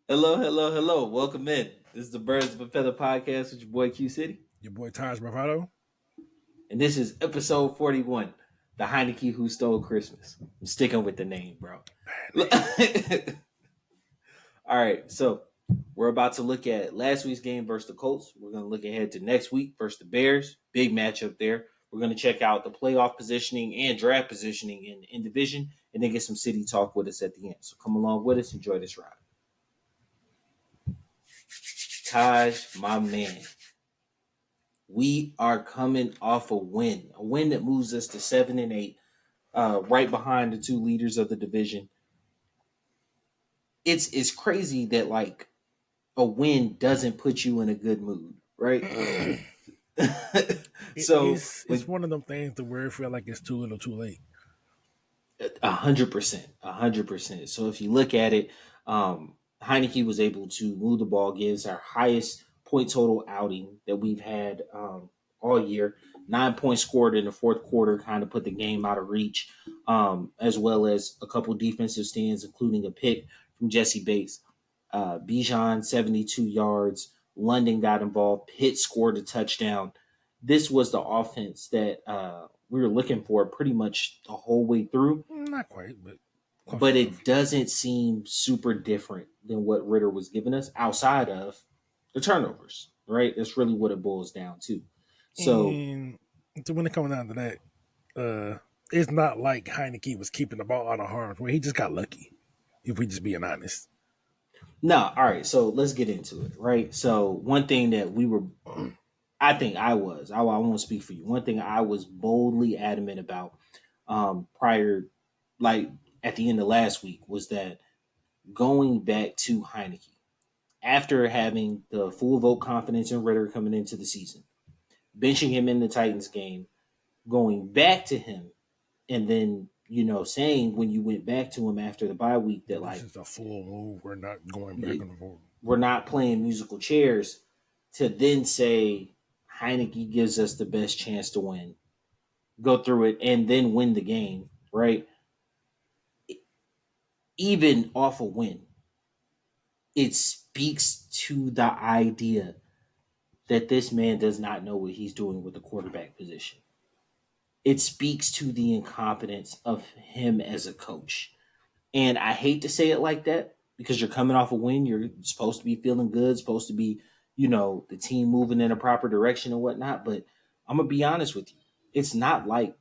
Hello, hello, hello. Welcome in. This is the Birds of a Feather podcast with your boy Q City. Your boy Taj Bravado. And this is episode 41, the Heieneke Who Stole Christmas. I'm sticking with the name, bro. All right, so we're about to look at last week's game versus the Colts. We're going to look ahead to next week versus the Bears. Big matchup there. We're going to check out the playoff positioning and draft positioning in division, and then get some city talk with us at the end. So come along with us. Enjoy this ride. Taj, my man. We are coming off a win that moves us to 7-8, right behind the two leaders of the division. It's crazy that like a win doesn't put you in a good mood, right? So It's one of them things to where it feel like it's too little, too late. 100%, 100%. So if you look at it, Heinicke was able to move the ball, gives our highest point total outing that we've had all year. 9 points scored in the fourth quarter kind of put the game out of reach, as well as a couple defensive stands, including a pick from Jesse Bates. Bijan, 72 yards. London got involved. Pitt scored a touchdown. This was the offense that we were looking for pretty much the whole way through, Not quite, but close but enough. it doesn't seem super different than what Ritter was giving us outside of the turnovers, right? That's really what it boils down to. So, And when it comes down to that, it's not like Heineke was keeping the ball out of harm's way. He just got lucky, if we just being honest. no, all right. So let's get into it, right? So, one thing that we were, I think I won't speak for you. One thing I was boldly adamant about prior, like at the end of last week, was that going back to Heineke after having the full vote confidence in Ritter coming into the season, benching him in the Titans game, going back to him, and then saying when you went back to him after the bye week that This like is a full move. We're not going back on the board. we're not playing musical chairs, to then say Heineke gives us the best chance to win, go through it, and then win the game, right? Even off a win, it speaks to the idea that this man does not know what he's doing with the quarterback position. It speaks to the incompetence of him as a coach. And I hate to say it like that because you're coming off a win. You're supposed to be feeling good, supposed to be, the team moving in a proper direction and whatnot. But I'm gonna be honest with you. It's not like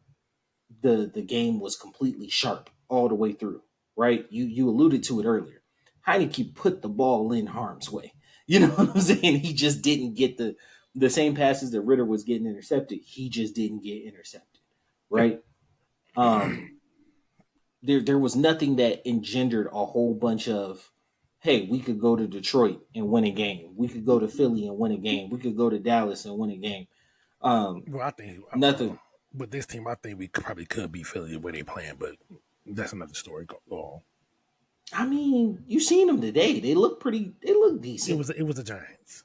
the game was completely sharp all the way through, right? You alluded to it earlier. Heineke put the ball in harm's way. You know what I'm saying? He just didn't get the same passes that Ritter was getting intercepted. He just didn't get intercepted, Yeah. right? Um, there was nothing that engendered a whole bunch of, hey, we could go to Detroit and win a game. We could go to Philly and win a game. We could go to Dallas and win a game. Well, I think Nothing. with this team, I think we probably could be Philly where they playing, but that's another story. Go on. I mean, you seen them today. They look pretty. They look decent. It was the Giants.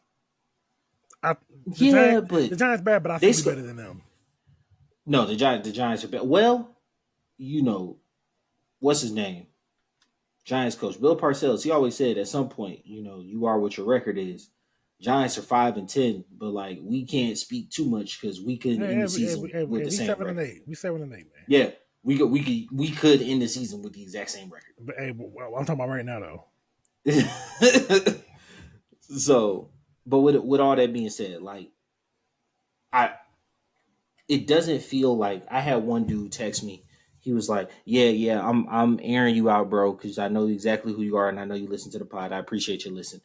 I, Yeah, but the Giants bad, but I they think we better than them. no, the Giants are bad. Well, you know what's his name? Giants coach Bill Parcells. He always said at some point, you are what your record is. Giants are 5-10, but like we can't speak too much because we could end the season with the We same 7 and record. 8. We 7 and 8, man. Yeah, we could end the season with the exact same record. But hey, I'm talking about right now though. So, but with all that being said, like I it doesn't feel like I had one dude text me. He was like, "Yeah, yeah, I'm airing you out, bro, because I know exactly who you are, and I know you listen to the pod. I appreciate your listen."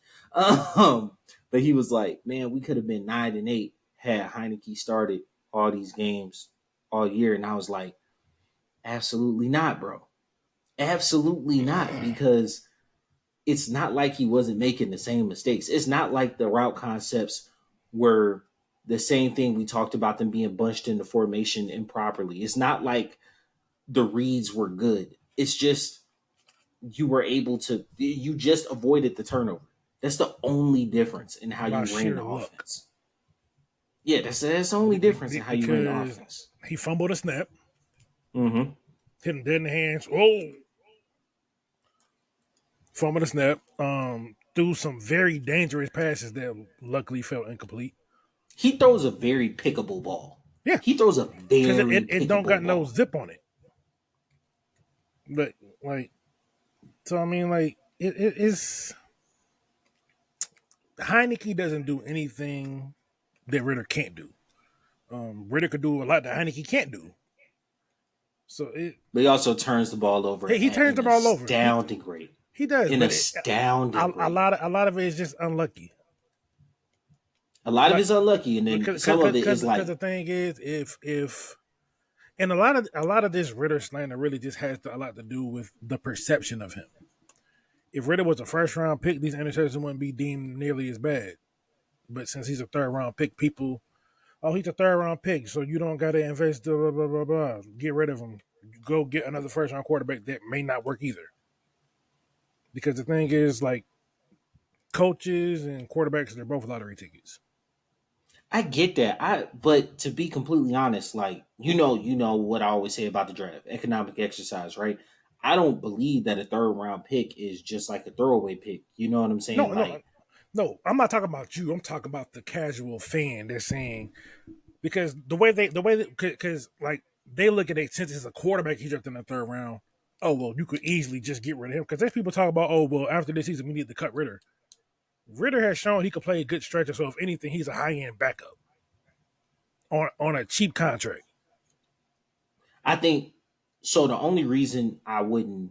But he was like, "Man, we could have been 9-8 had Heineke started all these games all year," and I was like, "Absolutely not, bro. Absolutely not, because it's not like he wasn't making the same mistakes. It's not like the route concepts were the same thing we talked about them being bunched into formation improperly. It's not like the reads were good. It's just you just avoided the turnover. That's the only difference in how By you ran sheer the luck. offense. Yeah, that's the only difference in how you ran the Because offense. he fumbled a snap, Mm-hmm. hit him dead in the hands. Oh, fumble the snap, threw some very dangerous passes that luckily fell incomplete. He throws a very pickable ball. Yeah, He throws a because very it don't got pickable no ball. zip on it. But like, so I mean, like, it's Heinicke doesn't do anything that Ritter can't do. Ritter could do a lot that Heinicke can't do. So But he also turns the ball over he at turns an the ball over. astounding rate. He does, An but astounding rate. a lot of it is just unlucky. A lot of Like it's unlucky, and then some of it is because like the thing is, if and a lot of this Ritter slander really just has a lot to do with the perception of him. If Ritter was a first round pick, these interceptions wouldn't be deemed nearly as bad. But since he's a third round pick, people, oh, he's a third round pick, so you don't got to invest, blah, blah, blah, blah. Get rid of him. Go get another first round quarterback that may not work either. Because the thing is, like, coaches and quarterbacks, they're both lottery tickets. I get that. But to be completely honest, like you know what I always say about the draft, economic exercise, right? I don't believe that a third round pick is just like a throwaway pick. You know what I'm saying? No, Like no. I'm not talking about you. I'm talking about the casual fan. They're saying because because like they look at it since it's a quarterback he dropped in the third round. Oh well, you could easily just get rid of him because there's people talk about, oh well, after this season we need to cut Ritter. Ritter has shown he could play a good stretcher, so if anything, he's a high end backup on a cheap contract. I think so. The only reason I wouldn't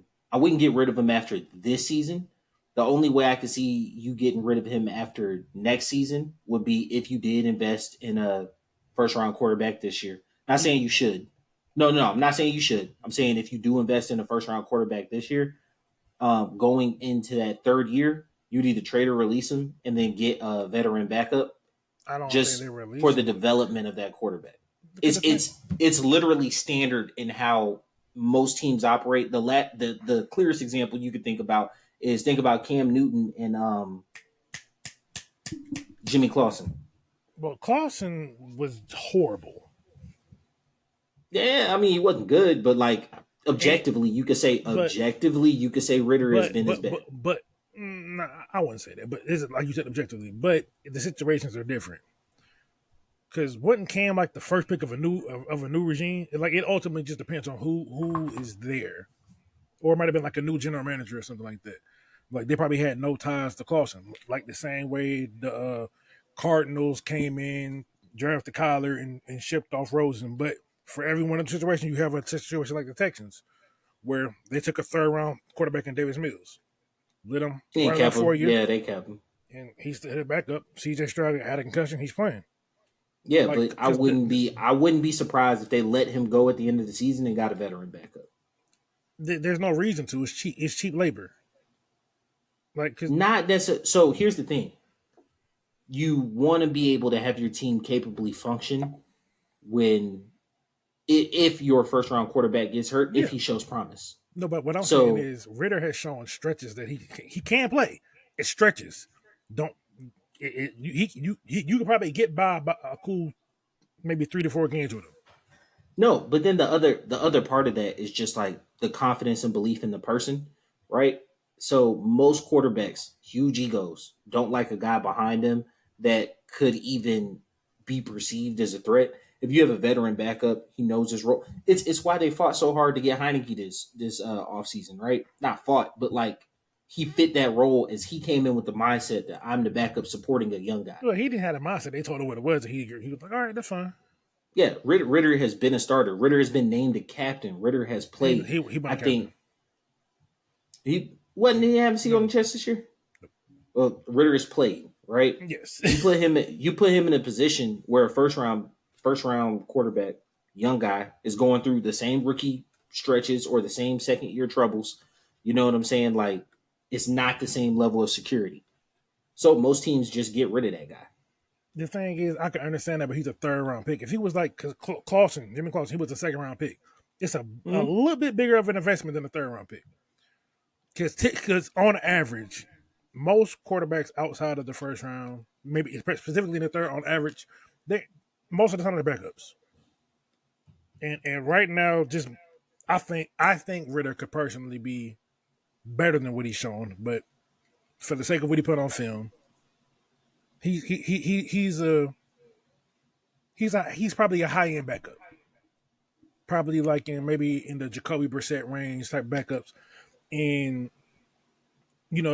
get rid of him after this season. The only way I could see you getting rid of him after next season would be if you did invest in a first round quarterback this year. Not saying you should. No. I'm not saying you should. I'm saying if you do invest in a first round quarterback this year, going into that third year, you'd either trade or release him and then get a veteran backup I don't think they just for release the him development of that quarterback. because It's the thing, it's it's literally standard in how most teams operate. The clearest example you could think about is think about Cam Newton and Jimmy Clausen. well, Clausen was horrible, Yeah, I mean he wasn't good, but like and but objectively you could say Ritter has been as bad. nah, I wouldn't say that. But is it like you said objectively? But the situations are different. Because wasn't Cam like the first pick of a new regime? Like it ultimately just depends on who is there, or it might have been like a new general manager or something like that. Like they probably had no ties to Clausen, like the same way the Cardinals came in, drafted Kyler, and shipped off Rosen. But for every one of the situations, you have a situation like the Texans, where they took a third round quarterback in Davis Mills, let him They ain't run about cap him. 4 years, Yeah, they cap him. and he's hit it back up. CJ Stroud had a concussion, he's playing. Yeah, Like but because I wouldn't be surprised if they let him go at the end of the season and got a veteran backup. there's no reason to. It's cheap. It's cheap labor. Like because Not necessarily. So here's the thing: you want to be able to have your team capably function when if your first round quarterback gets hurt, if yeah, he shows promise. no. But what I'm saying So is Ritter has shown stretches that he can play. It stretches. Don't you can probably get by a cool maybe 3 to 4 games with him. no, but then the other part of that is just like the confidence and belief in the person, right? So most quarterbacks, huge egos, don't like a guy behind them that could even be perceived as a threat. If you have a veteran backup, he knows his role. It's why they fought so hard to get Heinicke this offseason, right? Not fought, but like he fit that role as he came in with the mindset that I'm the backup supporting a young guy. Well, he didn't have a mindset. They told him what it was, and he was like, "All right, that's fine." Yeah, Ritter has been a starter. Ritter has been named a captain. Ritter has played. He won I a captain. think he have a seat on No, the chest this year. Well, Ritter has played, right? yes, You put him in a position where a first round quarterback, young guy, is going through the same rookie stretches or the same second year troubles. You know what I'm saying? Like it's not the same level of security. So most teams just get rid of that guy. the thing is, I can understand that, but he's a third round pick. If he was like because Clausen, Jimmy Clausen, he was a second round pick. It's a Mm-hmm. little bit bigger of an investment than a third round pick. Because on average, most quarterbacks outside of the first round, maybe specifically in the third, on average, they most of the time they're backups. And right now, just I think Ritter could personally be better than what he's shown, but for the sake of what he put on film, he's a he's probably a high end backup. Probably like in maybe in the Jacoby Brissett range type backups. And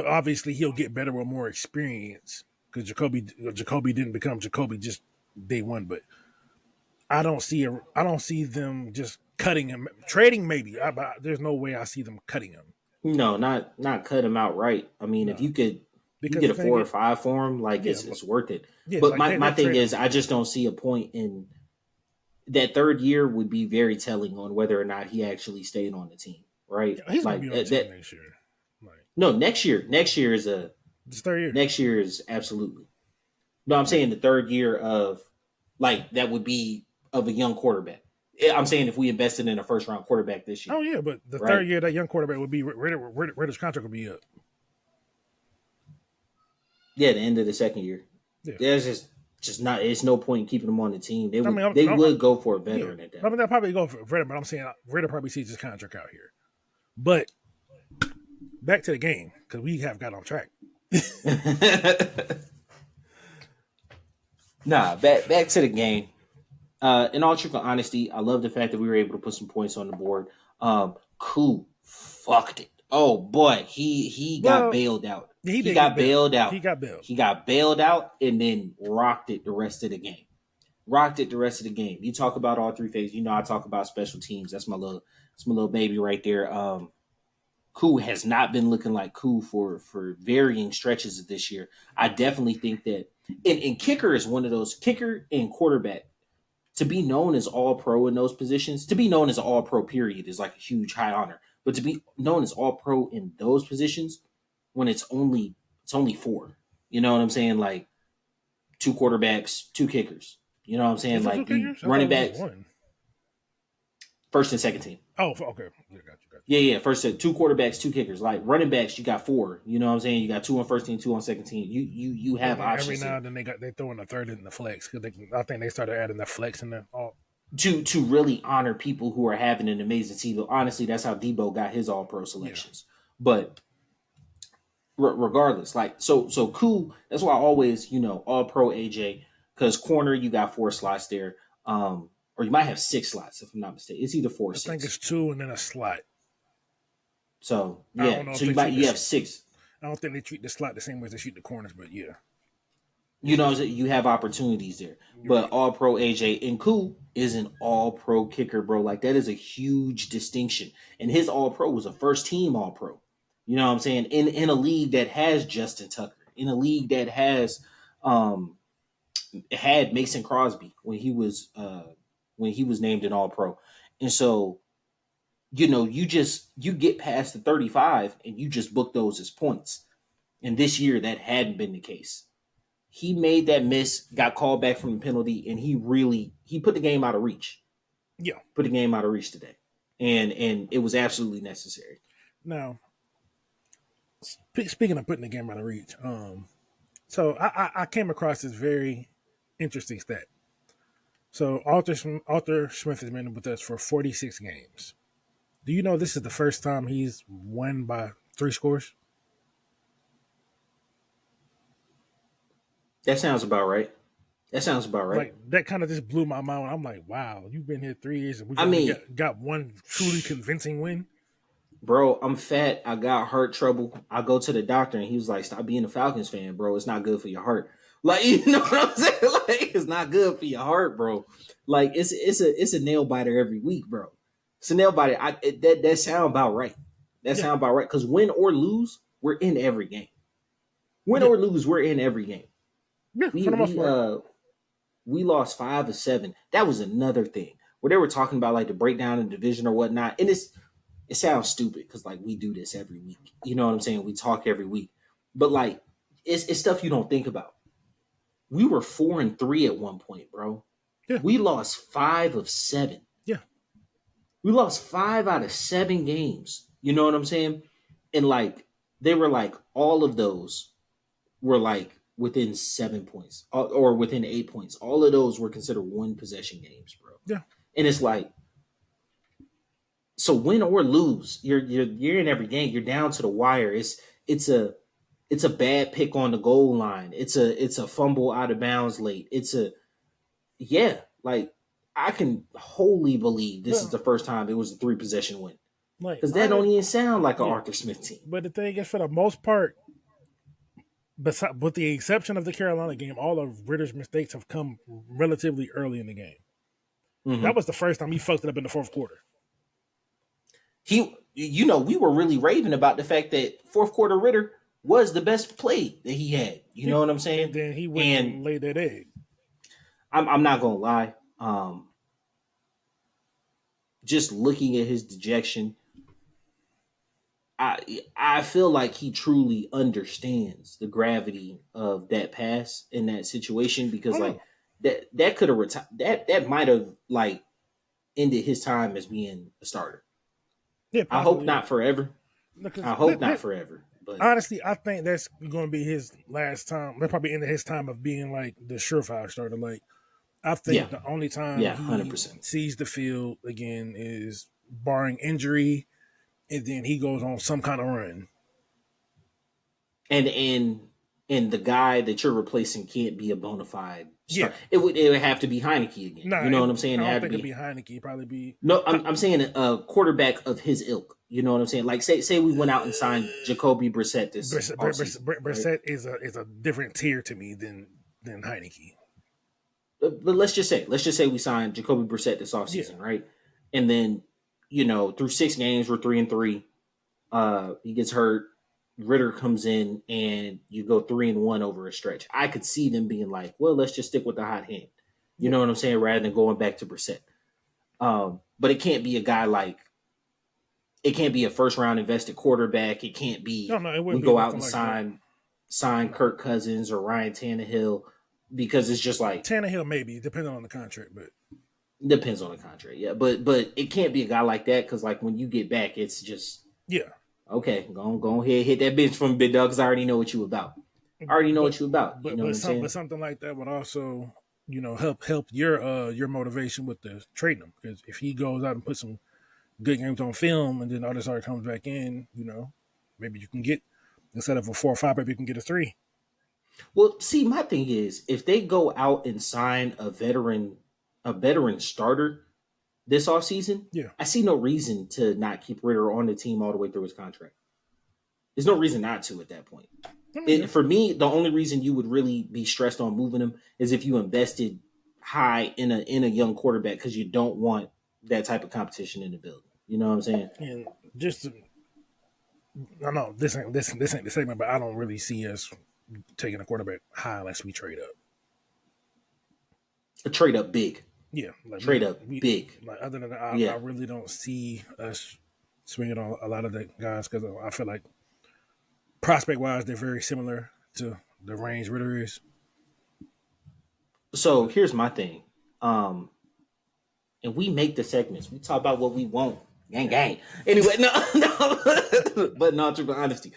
obviously he'll get better with more experience because Jacoby didn't become Jacoby just day one. But I don't see them just cutting him, trading maybe. But there's no way I see them cutting him. No, not cut him outright. I mean, if No, you because get the a thing four or is, five for him, like yeah, it's worth it. yeah, But like my they thing trade is, him. I just don't see a point in that third year would be very telling on whether or not he actually stayed on the team, right? Yeah, he's gonna Like be on the team that. next year. Like No, next year. this third year. Next year is absolutely. No, I'm Yeah. saying the third year of like that would be of a young quarterback. I'm saying if we invested in a first round quarterback this year, Oh yeah, but the third right? year that young quarterback would be Ritter's contract would be up. Yeah, the end of the second year. Yeah. There's just not. It's no point in keeping him on the team. I mean, They would go for a yeah. veteran at I that mean, they'll point. probably go for Ritter, but I'm saying Ritter probably sees his contract out here. But back to the game because we have got on track. Nah, back to the game. In all truth and honesty, I love the fact that we were able to put some points on the board. Cool fucked it. Oh boy, he got Well, bailed out. he He did get got bailed. bailed He out. got bailed. He got bailed out and then rocked it the rest of the game. Rocked it the rest of the game. You talk about all three phases. I talk about special teams. That's my little baby right there. Koo has not been looking like Koo for varying stretches of this year. I definitely think that and kicker is one of those kicker and quarterback to be known as all pro in those positions, to be known as all pro period is like a huge high honor. But to be known as all pro in those positions when it's only four. You know what I'm saying? Like two quarterbacks, two kickers. You know what I'm saying? Is it two Like you kickers? I thought it running was just backs, one. first and second team. Oh, okay. Yeah, got Yeah, yeah. First, two quarterbacks, two kickers. Like running backs, you got four. You know what I'm saying? You got two on first team, two on second team. You you. have And then every options now there and then they throw in the third in the flex because I think they started adding the flex in there. Oh, to really honor people who are having an amazing season. Honestly, that's how Debo got his All Pro yeah. selections. But regardless, like so cool. That's why I always All Pro AJ because corner you got four slots there. Or you might have six slots if I'm not mistaken. It's either four or I think six. it's two and then a slot. So I yeah, don't know if so they treat you this. have six. I don't think they treat the slot the same way as they treat the corners, but yeah, You have opportunities there. you're But right. All Pro AJ and Cool is an All Pro kicker, bro. Like that is a huge distinction. And his All Pro was a first team All Pro. You know what I'm saying? In a league that has Justin Tucker, in a league that has um had Mason Crosby when he was named an All Pro. And so you get past the 35 and you just book those as points. And this year that hadn't been the case. He made that miss, got called back from the penalty, and he put the game out of reach. Yeah. Put the game out of reach today, and it was absolutely necessary. Now, speaking of putting the game out of reach, so I came across this very interesting stat. So Arthur Smith has been with us for 46 games. Do you know this is the first time he's won by three scores? That sounds about right. That sounds about right. Like that kind of just blew my mind. I'm like, wow, you've been here 3 years and we've I only mean, got one truly convincing win. bro, I'm fat. I got heart trouble. I go to the doctor, and he was like, "Stop being a Falcons fan, bro. It's not good for your heart." Like, you know what I'm saying? Like, it's not good for your heart, bro. Like, it's a nail biter every week, bro. It's a nail biter. That sound about right. That Yeah, sound about right. Because win or lose, we're in every game. Win yeah, or lose, we're in every game. yeah. We For the most we part, uh we lost 5 of 7. That was another thing where they were talking about like the breakdown in the division or whatnot, and it sounds stupid because like we do this every week. You know what I'm saying? We talk every week, but like it's stuff you don't think about. We were 4-3 at one point, bro. yeah, We lost 5 of 7. yeah, We lost 5 out of 7 games. You know what I'm saying? And like they were like all of those were like within 7 points or within 8 points. All of those were considered one possession games, bro. yeah. And it's like So win or lose, you're in every game. You're down to the wire. It's a it's a bad pick on the goal line. It's a fumble out of bounds late. It's a yeah, like I can wholly believe this is Well, the first time it was a three possession win like because that I don't even sound like an yeah, Arthur Smith team. but the thing is, for the most part, with the exception of the Carolina game, all of Ritter's mistakes have come relatively early in the game. That Hmm. was the first time he fucked it up in the fourth quarter. We were really raving about the fact that fourth quarter Ritter was the best play that he had. You Yeah. know what I'm And saying? then he went And and laid that egg. I'm not gonna lie. Just looking at his dejection, I feel like he truly understands the gravity of that pass in that situation because Oh like no. that could have that might have like ended his time as being a starter. Yeah, I hope possibly. Yeah. not forever. Because I hope not forever. But honestly, I think that's going to be his last time. That's probably end of his time of being like the surefire starter. Like, I yeah, think the only time yeah, 100. he percent sees the field again is barring injury, and then he goes on some kind of run. And the guy that you're replacing can't be a bona fide Yeah. star. It would have to be Heineke again. Nah, You know what I'm saying? I It don't had to think it'd be be Heieneke. It'd probably be. no. I'm saying a quarterback of his ilk. You know what I'm saying? Like say we went out and signed Jacoby Brissett this offseason, right? Brissett is a different tier to me than Heieneke. But let's just say we signed Jacoby Brissett this Yeah. offseason, right? And then through 6 games we're 3-3. He gets hurt. Ritter comes in and you go 3-1 over a stretch. I could see them being like, well, let's just stick with the hot hand. You Yeah. know what I'm saying? Rather than going back to Brissett. But it can't be a guy like it can't be a first round invested quarterback. It can't No, be no, it we wouldn't be go out nothing and like that. sign No. Kirk Cousins or Ryan Tannehill because it's just like Tannehill maybe, depending on the contract, but depends on the contract. Yeah, but it can't be a guy like that because like when you get back, it's just yeah. okay. Go ahead, hit that bench from big dog because I already know what you about. I already know But what you about. You know what I'm but saying? something like that would also help your motivation with the trading him, because if he goes out and puts some good games on film and then other side comes back in, maybe you can get, instead of a 4 or 5, maybe you can get a 3. Well, see, my thing is if they go out and sign a veteran starter this offseason, Yeah. I see no reason to not keep Ritter on the team all the way through his contract. There's no reason not to at that point. I mean, yeah. For me, the only reason you would really be stressed on moving him is if you invested high in a young quarterback because you don't want that type of competition in the building. You know what I'm saying? And just I know this ain't the segment, but I don't really see us taking a quarterback high unless we trade up. A trade up big, Yeah, like trade up we big. like other than that, I Yeah. really don't see us swinging on a lot of the guys, because I feel like prospect wise they're very similar to the range Ritter is. So But here's my thing. And we make the segments. We talk about what we want. Gang gang. Anyway, no, no. But no, true honesty.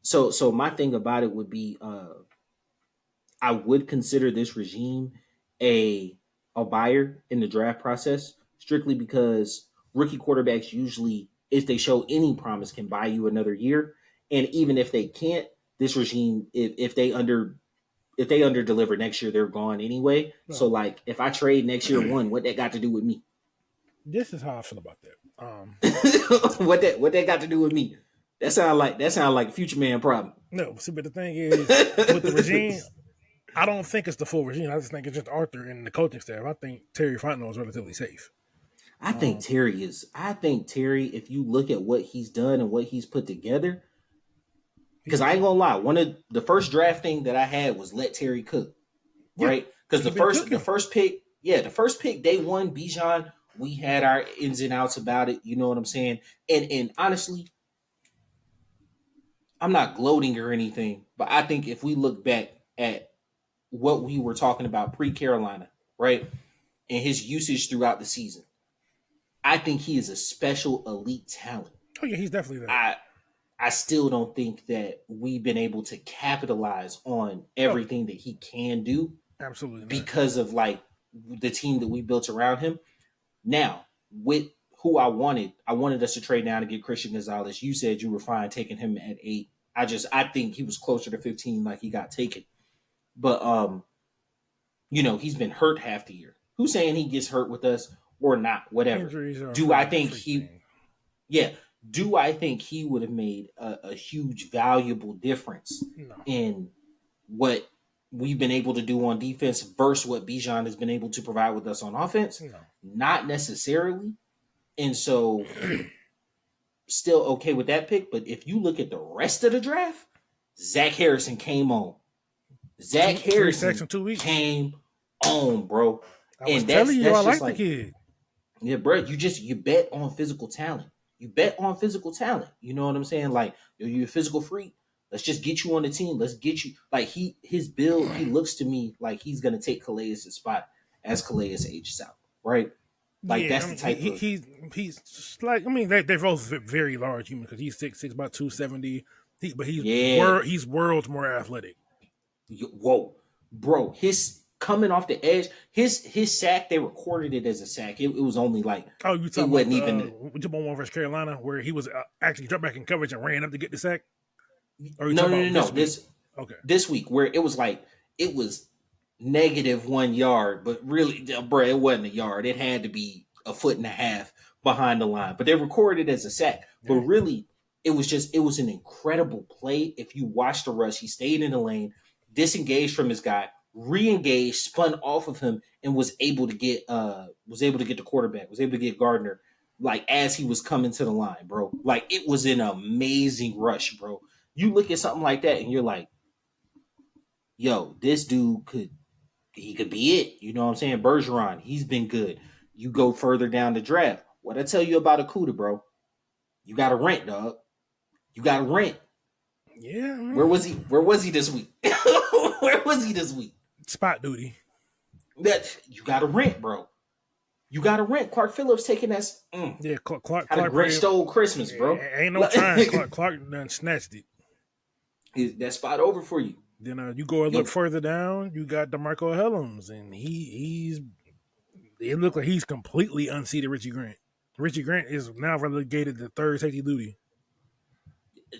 So my thing about it would be I would consider this regime a a buyer in the draft process strictly because rookie quarterbacks usually, if they show any promise, can buy you another year. And even if they can't, this regime, if they under deliver next year, they're gone anyway. So no, like if I trade next year one, what that got to do with me? this is how I feel about that. what that got to do with me? That sound like future man problem. No, see, but the thing is, with the regime, I don't think it's the full regime. I just think it's just Arthur and the coaching staff. I think Terry Fontenot is relatively safe. I think Terry is. I think Terry, if you look at what he's done and what he's put together, because He, I ain't gonna lie, one of the first drafting that I had was let Terry cook, yeah, right? Because he the been first the cooking. first pick, yeah, the first pick day one, Bijan, we had our ins and outs about it. You know what I'm saying? And honestly, I'm not gloating or anything, but I think if we look back at what we were talking about pre Carolina, right, and his usage throughout the season, I think he is a special elite talent. Oh yeah, he's definitely that. I I still don't think that we've been able to capitalize on No, everything that he can do absolutely not. because of like the team that we built around him. Now, with who I wanted us to trade down to get Christian Gonzalez. You said you were fine taking him at 8. I think he was closer to 15, like he got taken. But he's been hurt half the year. Who's saying he gets hurt with us or not? Whatever. Injuries are Do I a think freak he? thing. Yeah. Do I think he would have made a huge, valuable difference No, in what we've been able to do on defense versus what Bijan has been able to provide with us on offense? no. Not necessarily. And so, still okay with that pick. But if you look at the rest of the draft, Zach Harrison came on. Zach 3 sacks Harrison in 2 weeks. came on, bro. I was And telling you, I that's just like the like, kid. yeah, bro. You bet on physical talent. You bet on physical talent. You know what I'm saying? Like, you're a physical freak. Let's just get you on the team. Let's get you like his build. He looks to me like he's gonna take Calais' spot as Calais ages out, right? Like Yeah, that's I the mean, type of he's just like, I mean, they're both very large human because he's 6'6", about 270. But yeah. he's worlds more athletic. Whoa, bro! His coming off the edge, his sack. They recorded it as a sack. It was only like Oh, you it talking about wasn't the even. we talking about one versus Carolina where he was actually dropped back in coverage and ran up to get the sack? Or are you No, talking no, no, about no. this week? Okay, This week where it was like it was -1 yard, but really, bro, it wasn't a yard. It had to be a foot and a half behind the line. But they recorded it as a sack. But dang. really, it was an incredible play. If you watch the rush, he stayed in the lane, disengaged from his guy, re-engaged, spun off of him, and was able to get the quarterback, was able to get Gardner like as he was coming to the line, bro. Like it was an amazing rush, bro. You look at something like that and you're like, yo, this dude could be it. You know what I'm saying? Bergeron, he's been good. You go further down the draft. What I tell you about Akuda, bro? You got to rent, dog. You got to rent. Yeah, Where man. was he? Where was he this week? Where was he this week? Spot duty. That you got to rent, bro. You got to rent. Clark Phillips taking that. Yeah, How the Grinch stole Christmas, bro. ain't no trying. Clark done snatched it. Is that spot over for you? Then you go a little Yo, further down, you got DeMarco Hellams, and he's it looked like he's completely unseated Richie Grant. Richie Grant is now relegated to third safety duty.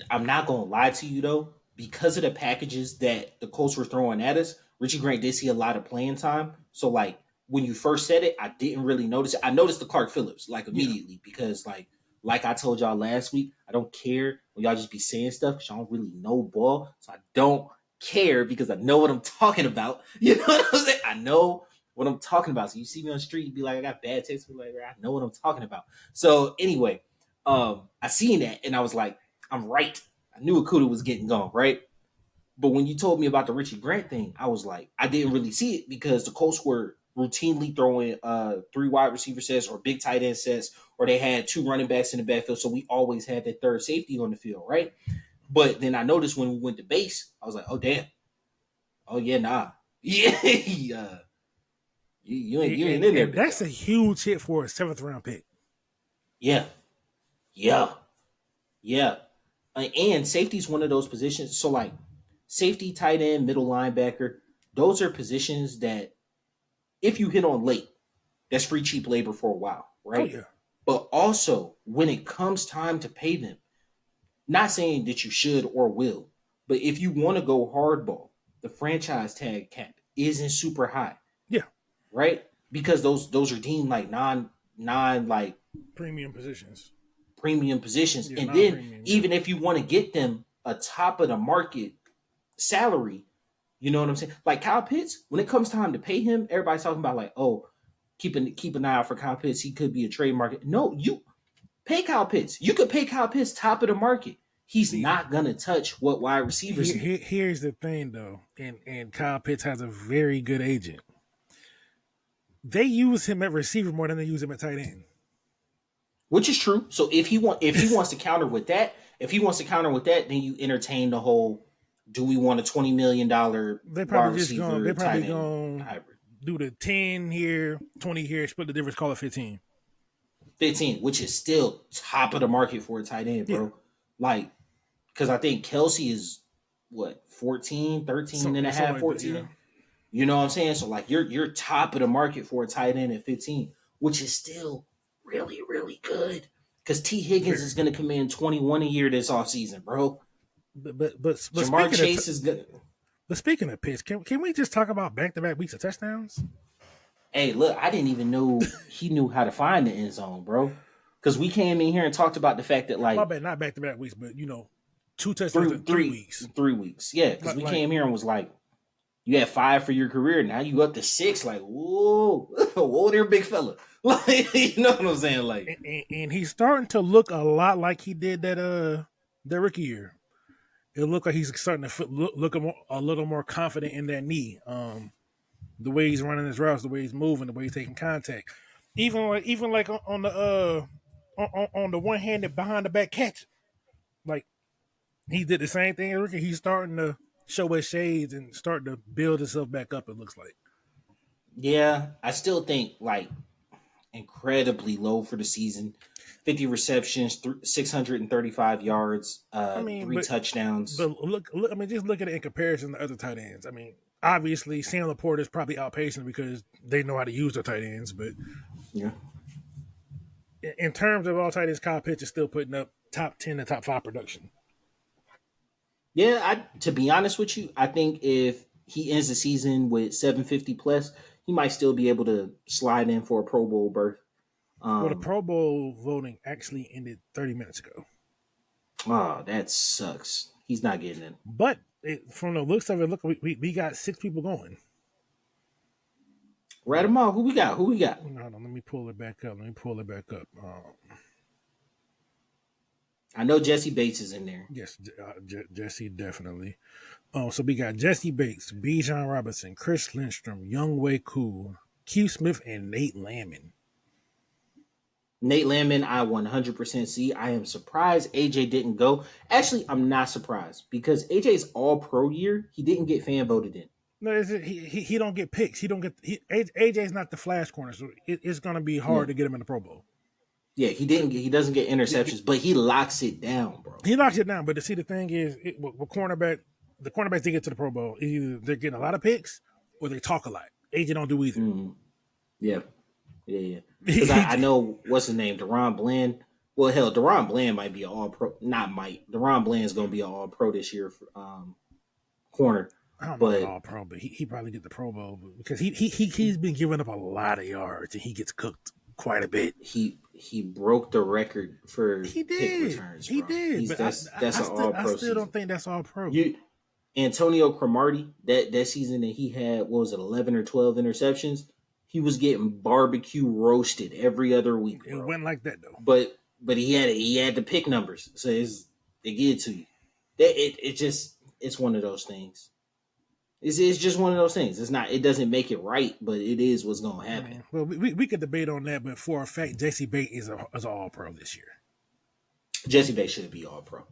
I'm not gonna lie to you though, because of the packages that the Colts were throwing at us, Richie Grant did see a lot of playing time. So like when you first said it, I didn't really notice it. I noticed the Clark Phillips like Yeah, immediately because like I told y'all last week, I don't care when y'all just be saying stuff because y'all don't really know ball. So I don't care because I know what I'm talking about. You know what I'm saying? I know what I'm talking about. So you see me on the street, you be like, I got bad takes. Like, I know what I'm talking about. So anyway, I seen that and I was like, I'm right. I knew Akuda was getting gone, right? But when you told me about the Richie Grant thing, I was like, I didn't really see it because the Colts were routinely throwing 3 wide receiver sets or big tight end sets, or they had 2 running backs in the backfield. So we always had that third safety on the field, right? But then I noticed when we went to base, I was like, oh damn. Oh yeah, nah. Yeah, you ain't in there, and big that's dog. a huge hit for a 7th round pick. Yeah, yeah, yeah. And safety is one of those positions. So like safety, tight end, middle linebacker, those are positions that if you hit on late, that's free cheap labor for a while, Oh right? yeah, But also when it comes time to pay them, not saying that you should or will, but if you want to go hardball, the franchise tag cap isn't super high, yeah. right? Because those are deemed like non like Premium positions. premium positions. Yeah, And non then premium. Yeah, even if you want to get them a top of the market salary, you know what I'm saying? Like Kyle Pitts, when it comes time to pay him, everybody's talking about like, oh, keep an eye out for Kyle Pitts. He could be a trade market. No, you pay Kyle Pitts. You could pay Kyle Pitts top of the market. He's see, not gonna touch what wide receivers make, here's the thing though, and Kyle Pitts has a very good agent. They use him at receiver more than they use him at tight end. which is true. So if he wants to counter with that, then you entertain the whole. Do we want a $20 million They wide probably just going. receiver They probably tight end going hybrid? do the 10 here, 20 here, split the difference, call it 15. 15, which is still top of the market for a tight end, Yeah, bro. Like, because I think Kelsey is what 14, 13 and a something half, like that. Yeah, 14. You know what I'm saying? So like you're top of the market for a tight end at 15, which is still really, really good. Because T. Higgins Very. is going to command 21 a year this offseason, bro. But Jamar speaking of Chase is good. pitch, can we just talk about back to back weeks of touchdowns? Hey, look, I didn't even know he knew how to find the end zone, bro. Because we came in here and talked about the fact that, My like, bad, not back to back weeks, but two touchdowns three, in three three, weeks. 3 weeks. Yeah, because we Like came here and was like, you had 5 for your career. Now you up to 6. Like, whoa, whoa there, big fella. Like, you know what I'm saying? Like, and he's starting to look a lot like he did that rookie year. It looked like he's starting to look a little more confident in that knee. The way he's running his routes, the way he's moving, the way he's taking contact, even like on the on the one handed behind the back catch, like he did the same thing. Rookie, he's starting to show his shades and starting to build himself back up. It looks like. yeah, I still think, like, incredibly low for the season. 50 receptions, 635 yards, I mean, 3 touchdowns. look. I mean, just look at it in comparison to other tight ends. I mean, obviously, Sam Laporte is probably outpacing because they know how to use their tight ends. But Yeah. in terms of all tight ends, Kyle Pitts is still putting up top 10 to top 5 production. Yeah, to be honest with you, I think if he ends the season with 750 plus, he might still be able to slide in for a Pro Bowl berth. Well, the Um, Pro Bowl voting actually ended 30 minutes ago. oh, that sucks. He's not getting in. But from the looks of it, look, we got 6 people going. Right them all. Who we got? Who we got? Hold on, let me pull it back up. I know Jesse Bates is in there. Yes, Jesse definitely. Oh, so we got Jesse Bates, Bijan Robinson, Chris Lindstrom, Young Wei Koo, Q Smith, and Nate Landman. Nate Landman, I 100% see. I am surprised AJ didn't go. Actually, I'm not surprised because AJ's all pro year, he didn't get fan voted in. No, he don't get picks. He don't get AJ's not the flash corner, so it's going to be Yeah. hard to get him in the Pro Bowl. Yeah, he doesn't get interceptions, but he locks it down, bro. He knocks it down, but see the thing is, with cornerback, the cornerbacks they get to the Pro Bowl, either they're getting a lot of picks or they talk a lot. AJ don't do either. Yeah. Yeah. Because I know what's his name, Deron Bland. Well, hell, Deron Bland might be an all pro. Not might. Deron Bland's going to be an all pro this year for corner. I don't know about But all pro, but he probably get the Pro Bowl because he's been giving up a lot of yards and he gets cooked quite a bit. he broke the record for He pick did. returns. He Bro. did. But That's an all pro. I still don't think that's all pro. Antonio Cromartie, that season that he had, what was it, 11 or 12 interceptions? He was getting barbecue roasted every other week. It Bro. wasn't like that though. But he had the pick numbers, so they give it to you. It's one of those things. It's just one of those things. It's not. It doesn't make it right, but it is what's going to happen. Well, we could debate on that, but for a fact, Jesse Bates is an all pro this year. Jesse Bates should be all pro.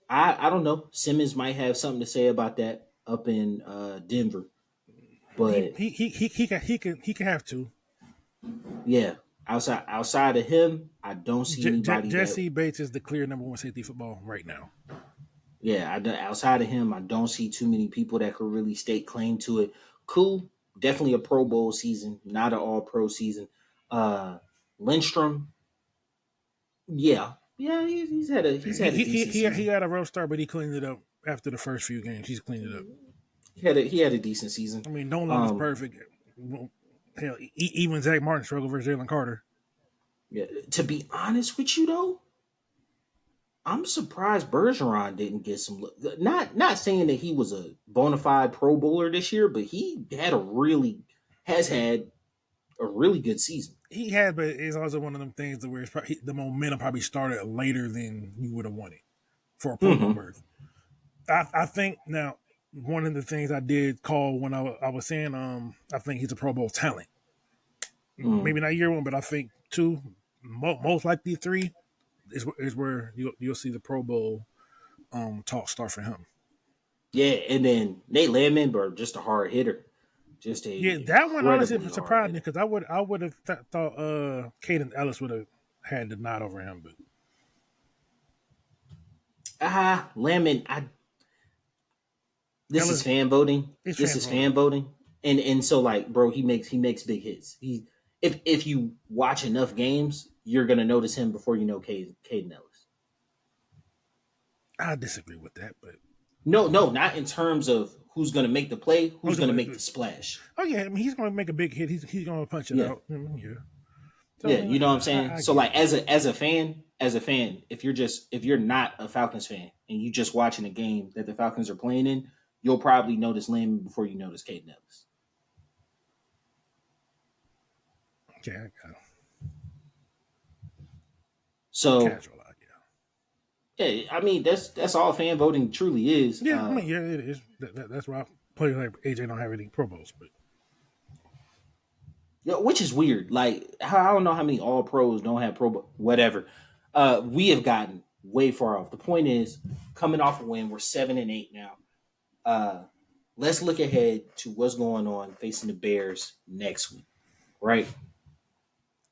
I don't know. Simmons might have something to say about that up in Denver, but he can have to. yeah, outside of him, I don't see anybody. Jesse Bates is the clear number 1 safety football right now. Yeah, outside of him, I don't see too many people that could really stake claim to it. Cool, definitely a Pro Bowl season, not an All Pro season. Lindstrom, yeah, he's had a decent season. He got a rough start, but he cleaned it up after the first few games. He's cleaned it up. He had a decent season. I mean, don't look perfect. Hell, even Zach Martin struggled versus Jalen Carter. Yeah, to be honest with you though, I'm surprised Bergeron didn't get some look. Not saying that he was a bona fide Pro Bowler this year, but he has had a really good season. He had, but it's also one of them things where the momentum probably started later than you would have wanted for a Pro Bowl berth. I think now one of the things I did call when I was saying I think he's a Pro Bowl talent. Maybe not year 1, but I think 2, most likely 3 is where you'll see the Pro Bowl talk start for him. Yeah, and then Nate Landman, but just a hard hitter. That one honestly surprised me because I would have thought Caden Ellis would have had the nod over him, but Landman, this is fan voting. This is fan voting, and so like, bro, he makes big hits. If you watch enough games, you're gonna notice him before you know Caden Ellis. I disagree with that, but No, no, not in terms of who's gonna make the play, oh, who's gonna make the splash. oh yeah, I mean he's going to make a big hit. He's going to punch it Yeah, out. Yeah. So I yeah, mean, you know what I'm saying. I So get it. like as a fan, if you're not a Falcons fan and you just watching a game that the Falcons are playing in, you'll probably notice Lynn before you notice Caden Ellis. Okay, I got it. So Casual, I guess. yeah, I mean that's all fan voting truly is. Yeah, I mean, yeah, it is. That's why players like AJ don't have any Pro Bowls, but Yeah, which is weird. Like I don't know how many All Pros don't have Pro, whatever. We have gotten way far off. The point is, coming off a win, we're 7-8 now. Uh, let's look ahead to what's going on facing the Bears next week, right?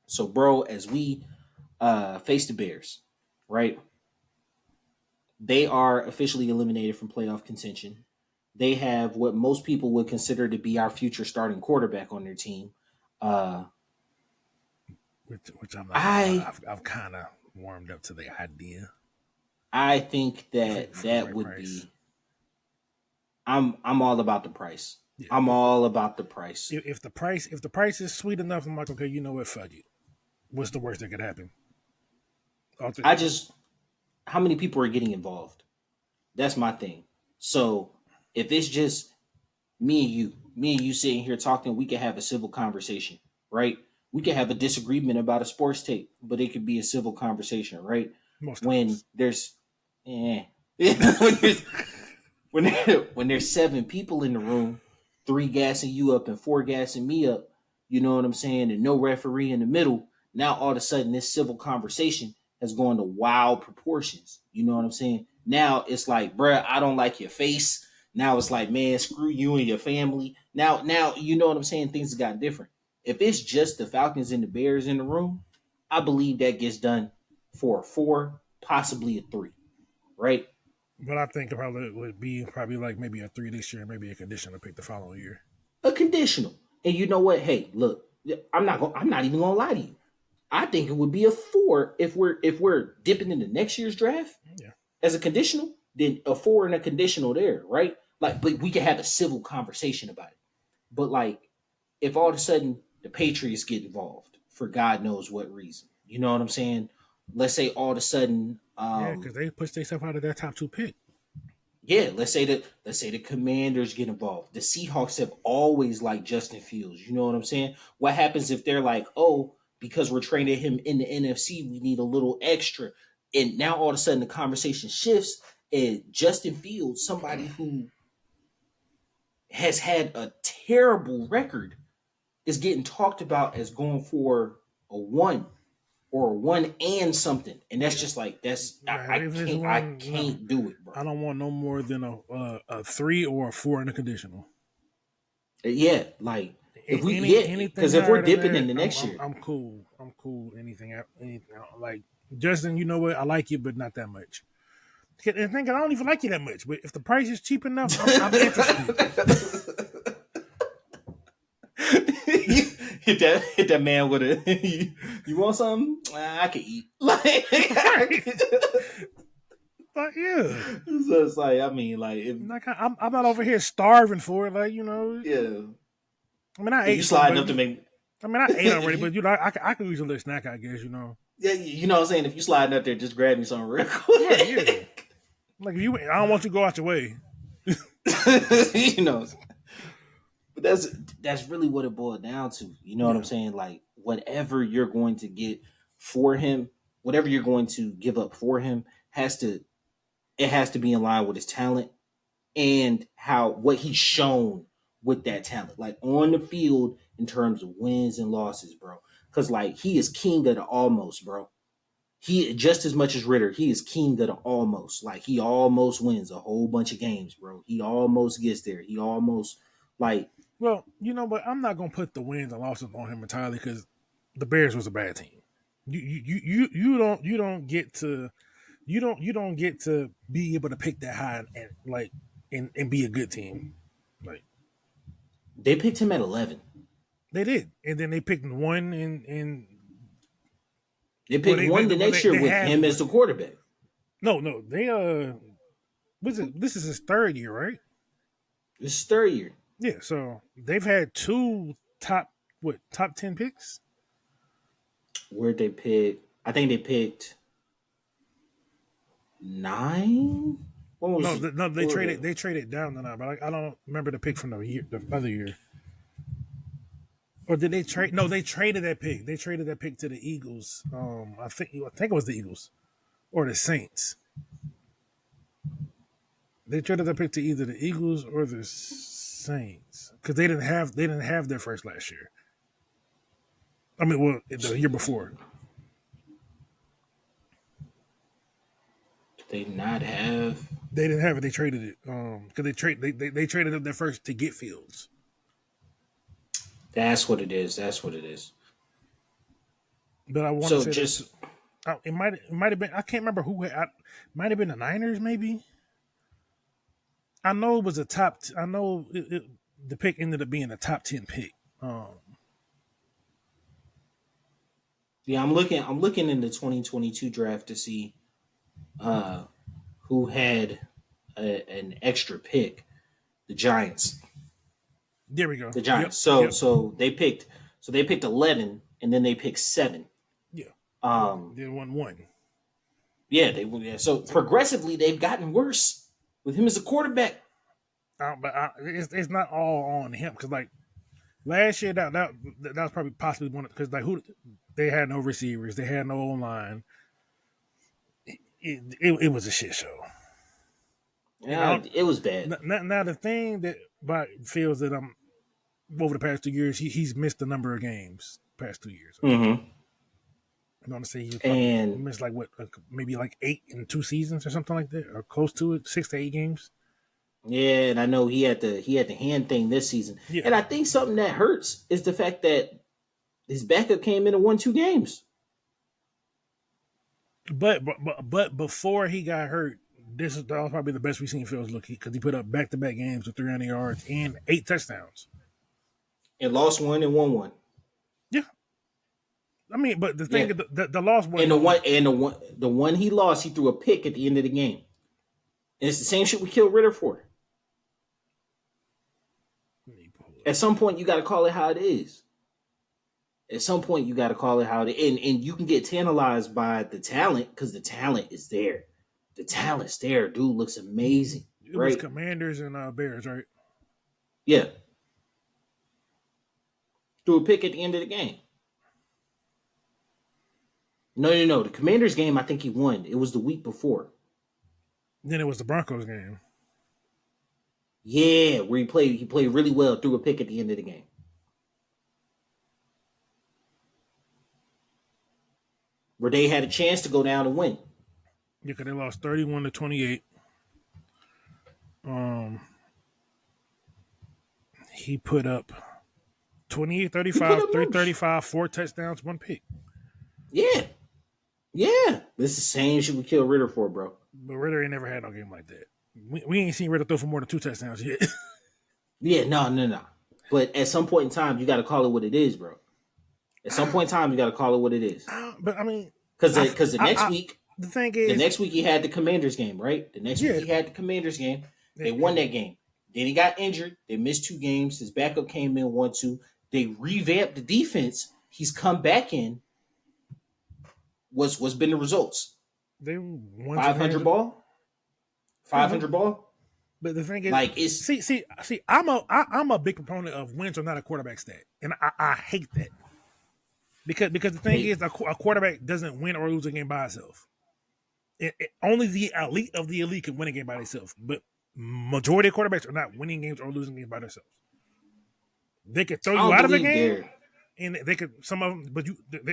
So, bro, as we face the Bears, right? They are officially eliminated from playoff contention. They have what most people would consider to be our future starting quarterback on their team. Uh, which I'm not gonna lie, I I've kind of warmed up to the idea I think that for the that right would price. be. I'm all about the price. Yeah, I'm all about the price. if the price is sweet enough, I'm like, okay, you know what, fuck it. What's the worst that could happen? I just how many people are getting involved? That's my thing. So if it's just me and you sitting here talking, we can have a civil conversation, right? We can have a disagreement about a sports tape, but it could be a civil conversation, right? Most When times. there's when there's when there's 7 people in the room, 3 gassing you up and 4 gassing me up, you know what I'm saying, and no referee in the middle. Now all of a sudden this civil conversation has gone to wild proportions. You know what I'm saying? Now it's like, bruh, I don't like your face. Now it's like, man, screw you and your family. Now you know what I'm saying? Things have gotten different. If it's just the Falcons and the Bears in the room, I believe that gets done for a 4, possibly a 3, right? But I think it probably would be probably like maybe a 3 this year, maybe a conditional pick the following year. A conditional. And you know what? Hey, look, I'm not even gonna lie to you. I think it would be a 4 if we're dipping into next year's draft Yeah. as a conditional, then a 4 and a conditional there, right? Like, but we can have a civil conversation about it. But like, if all of a sudden the Patriots get involved for God knows what reason, you know what I'm saying? Let's say all of a sudden, Yeah, because they pushed themselves out of that top 2 pick. yeah, let's say the Commanders get involved. The Seahawks have always liked Justin Fields. You know what I'm saying? What happens if they're like, oh, because we're training him in the NFC, we need a little extra, and now all of a sudden the conversation shifts, and Justin Fields, somebody who has had a terrible record, is getting talked about as going for a 1 or a 1 and something, and that's just like that's Right, if it's I one, no, can't do it, bro. I don't want no more than a 3 or a 4 in a conditional. Yeah, like if we Anything because if we're higher than dipping in that, the next year, I'm cool. I'm cool. Anything like Justin, you know what? I like you, but not that much. And think I don't even like you that much. But if the price is cheap enough, I'm interested. hit that man with a you want something? I can eat. Like, Right? But yeah, so it's like I mean, like if like I'm not over here starving for it. Like yeah, I mean I if you ate some, sliding but up to make I mean I ate already. if But you I could use a little snack. I guess yeah, you know what I'm saying. If you sliding up there, just grab me something real Right? Yeah. quick. Like if you, I don't want you to go out your way. You know, but that's really what it boiled down to. You know what I'm Yeah. saying? Like whatever you're going to get for him, whatever you're going to give up for him, has to be in line with his talent and how what he's shown with that talent, like on the field in terms of wins and losses, bro. Because like he is king of the almost, bro. He just as much as Ritter, he is king of the almost. Like he almost wins a whole bunch of games, bro. He almost gets there. He almost like Well, but I'm not gonna put the wins and losses on him entirely because the Bears was a bad team. You don't get to be able to pick that high and be a good team. Like they picked him at 11. They did, and then they picked one, and They well, picked one the next year they with had him as one. the quarterback. No, they was it? This is his third year, right? This is third year. Yeah, so they've had two top 10 picks. Where'd they pick? I think they picked 9. What was No, the no, quarterback? they traded down the nine, but I don't remember the pick from the other year. Or did they trade? No, they traded that pick. They traded that pick to the Eagles. I think it was the Eagles or the Saints. They traded that pick to either the Eagles or the Saints because they didn't have their first last year. I mean, well, the year before. Did they not have? They didn't have it. They traded it because they traded up their first to get Fields. That's what it is. That's what it is. But I want to So say that just it might have been, I can't remember who might have been the Niners maybe. I know it was a top. I know the pick ended up being a top 10 pick. yeah, I'm looking in the 2022 draft to see uh who had an extra pick. The Giants. There we go. The Yep, Giants. So yep, so they picked 11 and then they picked 7. yeah. Um They won one. yeah, yeah. So progressively they've gotten worse with him as a quarterback. It's not all on him because like last year that was probably possibly one because like who they had no receivers, they had no line. It was a shit show. And Yeah, it was bad. now the thing that feels that over the past 2 years he's missed a number of games past 2 years. Mm-hmm. I'm gonna say he probably And missed like what maybe like 8 in 2 seasons or something like that or close to it, 6 to 8 games. yeah, and I know he had the hand thing this season. Yeah, And I think something that hurts is the fact that his backup came in and won 2 games. but before he got hurt, that was probably the best we've seen Fields look because he put up back to back games with 300 yards and 8 touchdowns. And lost one and won one. Yeah, I mean, but the thing Yeah. is, the loss And wasn't the on. one he lost, he threw a pick at the end of the game. And it's the same shit we killed Ritter for. At some point, you got to call it how it is. At some point, you got to call it how it is. And you can get tantalized by the talent because the talent is there. The talent's there. Dude looks amazing, It was right? Commanders and Bears, right? Yeah. Threw a pick at the end of the game. No. The Commanders game, I think he won. It was the week before. Then it was the Broncos game. Yeah, where he played really well, threw a pick at the end of the game. Where they had a chance to go down and win. Yeah, because they lost 31-28. Um, he put up 28, He put 35, up numbers. 335, 4 touchdowns, 1 pick. Yeah. Yeah. This is the same shit we killed Ritter for, bro. But Ritter ain't never had no game like that. We ain't seen Ritter throw for more than 2 touchdowns yet. Yeah, no. But at some point in time, you got to call it what it is, bro. At some point in time, you got to call it what it is. But I mean, Because the next I, week, the thing the is, next week he had the Commanders game, right? The next week yeah, he had the Commanders game. They won that game. Then he got injured. They missed 2 games. His backup came in, won 2. They revamped the defense. He's come back in. What's been the results? they won some 500 games. ball? Uh-huh. 500 ball? But the thing is, Like it's see, I'm a big proponent of wins are not a quarterback stat, and I hate that because the thing they is, a quarterback doesn't win or lose a game by itself. Only the elite of the elite can win a game by themselves, but majority of quarterbacks are not winning games or losing games by themselves. They could throw I you don't out of a believe game, they're and they could some of them, but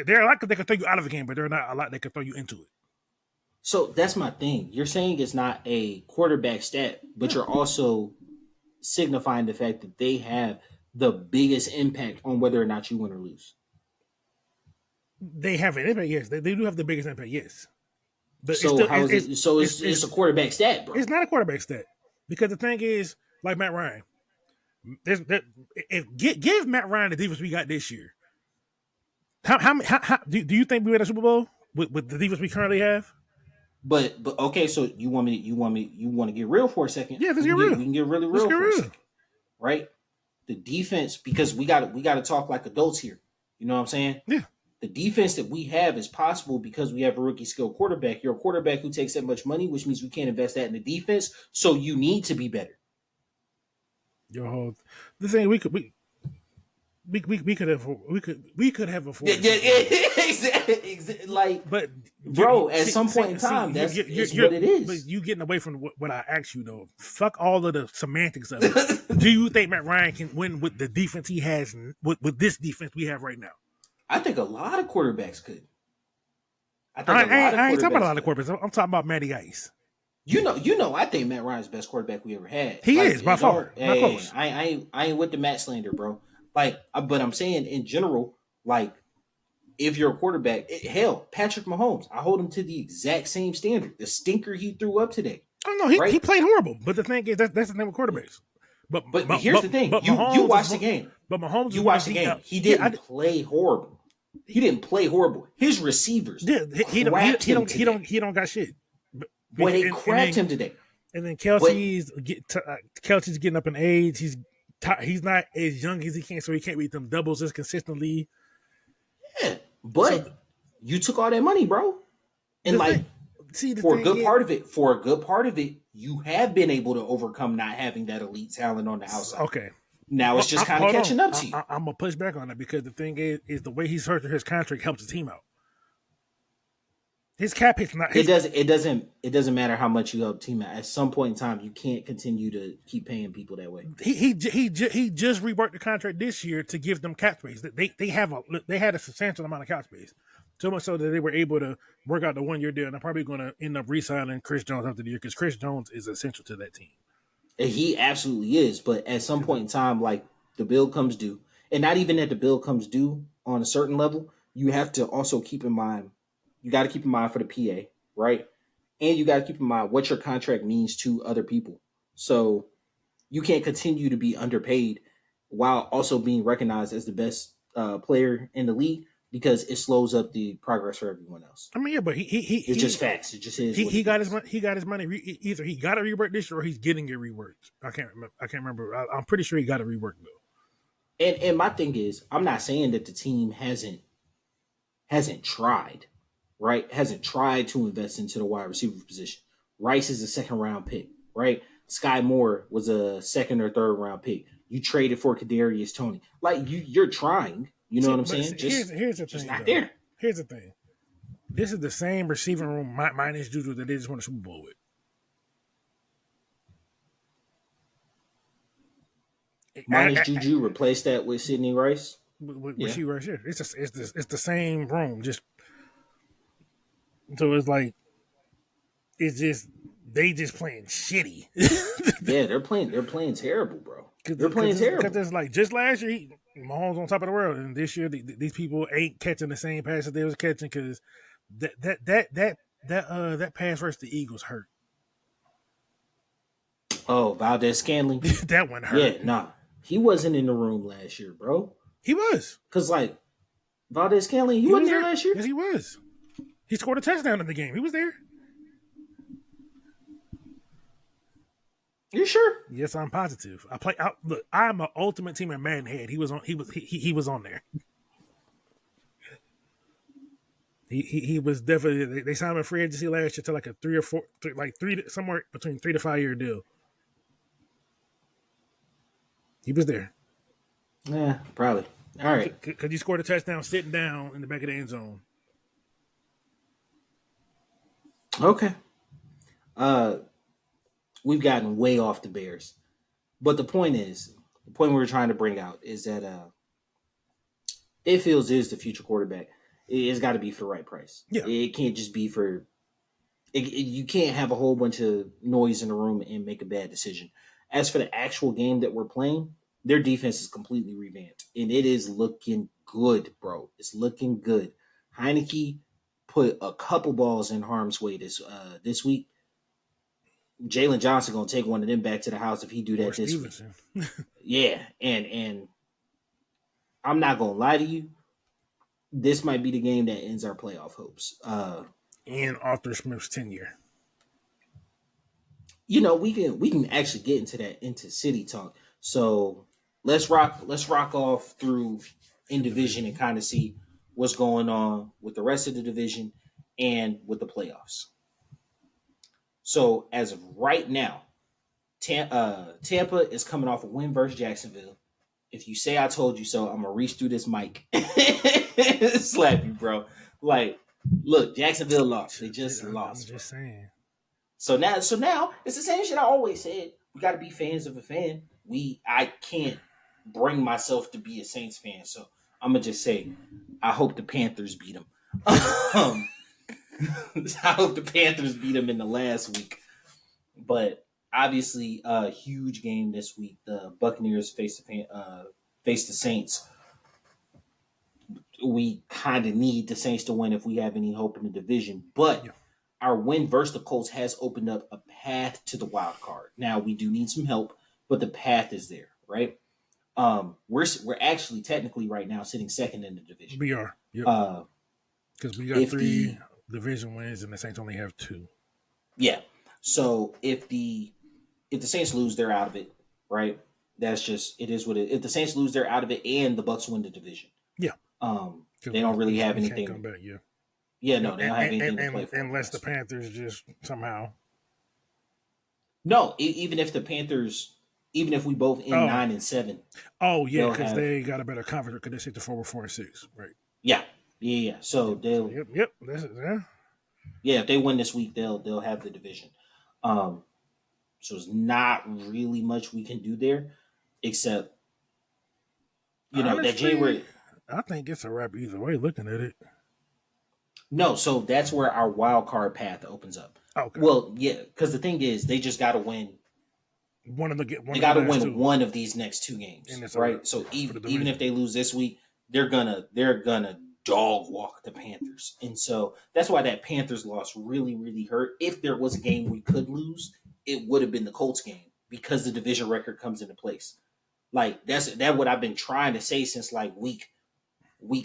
they're a lot they could throw you out of a game, but they're not a lot they could throw you into it. so that's my thing. You're saying it's not a quarterback stat, but No, you're also signifying the fact that they have the biggest impact on whether or not you win or lose. they have an impact. Yes, they do have the biggest impact. Yes, but it's So still how is it? So it's a quarterback stat, bro. it's not a quarterback stat because the thing is, like Matt Ryan. Give Matt Ryan the defense we got this year. How do you think we win a Super Bowl with the defense we currently have? But okay, so you want to get real for a second. Yeah, let's get real. We can get really Let's real get for a real. second, right? The defense, because we got to talk like adults here. You know what I'm saying? Yeah. The defense that we have is possible because we have a rookie skill quarterback. You're a quarterback who takes that much money, which means we can't invest that in the defense. So you need to be better. Your whole the thing we could have Yeah, afforded yeah, Super Bowl. exactly. Like, But bro, at some point in time, that's it's what it but is. you getting away from what I asked you though. Fuck all of the semantics of it. Do you think Matt Ryan can win with the defense he has with this defense we have right now? I think a lot of quarterbacks could. I think a lot of I ain't talking about a quarterbacks lot of could. quarterbacks. I'm talking about Matty Ice. I think Matt Ryan's the best quarterback we ever had. He Like, is by far, not hey, close. I ain't with the Matt slander, bro. Like, but I'm saying in general, like, if you're a quarterback, hell, Patrick Mahomes, I hold him to the exact same standard. The stinker he threw up today, Oh no, he right? played horrible. But the thing is, that's the name of quarterbacks. But But here's the thing: you Mahomes watch is the game. Mahomes is You one watch of the the game. He yeah, didn't play horrible. He didn't play horrible. His receivers yeah, crapped him today. he don't got shit. But, Boy, they and crapped then him today. and then But Kelsey's getting up in age. He's not as young as he can, so he can't beat them doubles as consistently. yeah, So but you took all that money, bro, and the like thing, see the for a thing good is, part of it, you have been able to overcome not having that elite talent on the outside. okay. Now it's just kind of Hold catching on, up to you. I'm gonna push back on that because the thing is the way he's hurt his contract helps the team out. His cap hit's not his. It doesn't matter how much you help team out. At some point in time, you can't continue to keep paying people that way. He just reworked the contract this year to give them cap space. They had a substantial amount of cap space, so much so that they were able to work out the 1 year deal. And they're probably going to end up re-signing Chris Jones after the year because Chris Jones is essential to that team. And he absolutely is, but at some point in time, like the bill comes due, and not even that the bill comes due on a certain level, you have to also keep in mind. You got to keep in mind for the PA, right? And you got to keep in mind what your contract means to other people. So you can't continue to be underpaid while also being recognized as the best player in the league because it slows up the progress for everyone else. I mean, yeah, but It's just facts. It just is. he got his money. He got his money. Either he got a rework this year or he's getting it reworked. I can't remember. I'm pretty sure he got a rework though. And my thing is, I'm not saying that the team hasn't tried, right? Hasn't tried to invest into the wide receiver position. Rice is a second round pick, right? Sky Moore was a second or third round pick. You traded for Kadarius Toney. Like you're trying. You know what I'm saying? Here's the just thing. not Though. there. Here's the thing. This is the same receiving room minus Juju that they just won the Super Bowl with. Minus Juju, replace that with Sidney Rice. With Yeah. she right here. It's the same room. Just so it's like it's just they just playing shitty. Yeah, they're playing terrible, bro. They're playing terrible. Because it's like just last year, Mahomes on top of the world, and this year these people ain't catching the same passes they was catching because that pass versus the Eagles hurt. Oh, Valdez Scanley. That one hurt. Yeah, nah. He wasn't in the room last year, bro. He was. Cause like Valdez Scanley, he wasn't there last year. Yes, he was. He scored a touchdown in the game. He was there. You sure? Yes, I'm positive. Look, I'm an ultimate team in Madden head. He was on. He was on there. He was definitely. They signed him in free agency last year to like a 3 or 4, like somewhere between 3 to 5 year deal. He was there. Yeah, probably. All right. Because he scored a touchdown sitting down in the back of the end zone. Okay. We've gotten way off the Bears, but the point we were trying to bring out is that Dave Fields is the future quarterback. It's got to be for the right price. Yeah. It can't just be for. You can't have a whole bunch of noise in the room and make a bad decision. As for the actual game that we're playing, their defense is completely revamped, and it is looking good, bro. It's looking good. Heieneke put a couple balls in harm's way this week. Jalen Johnson gonna take one of them back to the house if he do Or that this week. Stevenson. Yeah, and I'm not gonna lie to you. This might be the game that ends our playoff hopes. And Arthur Smith's tenure. We can actually get into that into city talk. So let's rock off through in division and Division. kind of see what's going on with the rest of the division and with the playoffs. So as of right now, Tampa is coming off a win versus Jacksonville. If you say I told you so, I'm gonna reach through this mic, slap you, bro. Like, look, Jacksonville lost. They just I'm lost, bro. just saying. So now it's the same shit I always said. We got to be fans of a fan. I can't bring myself to be a Saints fan, so I'm gonna just say I hope the Panthers beat them. I hope the Panthers beat them in the last week. But obviously, a huge game this week. The Buccaneers face the Saints. We kind of need the Saints to win if we have any hope in the division. But Yeah. our win versus the Colts has opened up a path to the wild card. Now we do need some help, but the path is there, right? We're actually technically right now sitting second in the division. We are. Yep. Uh, Because we got if 3 the division wins and the Saints only have 2. Yeah, so if the Saints lose, they're out of it, right? That's just it is what it. If the Saints lose, they're out of it, and the Bucks win the division. Yeah. They don't really have we can't come anything. back. Yeah. Yeah, And, no, they don't have and, anything and, to play and for. unless the Panthers just somehow. No, even if the Panthers, even if we both end Oh. 9-7, Oh yeah, they'll because have they got a better conference because they sit to 4-4-6. Right. yeah, yeah. So Yep. So they'll yep. This is yeah. yeah, if they win this week, they'll have the division. Um, so it's not really much we can do there, except that Honestly, January. I think it's a wrap either way. Looking at it. No, so that's where our wild card path opens up. Okay. Well, yeah, because the thing is, they just got to win. One They of the got to last win 2, one of these next two and games, it's a wrap right? So for the even if division. they lose this week, they're gonna dog walk the Panthers, and so that's why that Panthers loss really really hurt. If there was a game we could lose, it would have been the Colts game because the division record comes into place. Like that what I've been trying to say since like week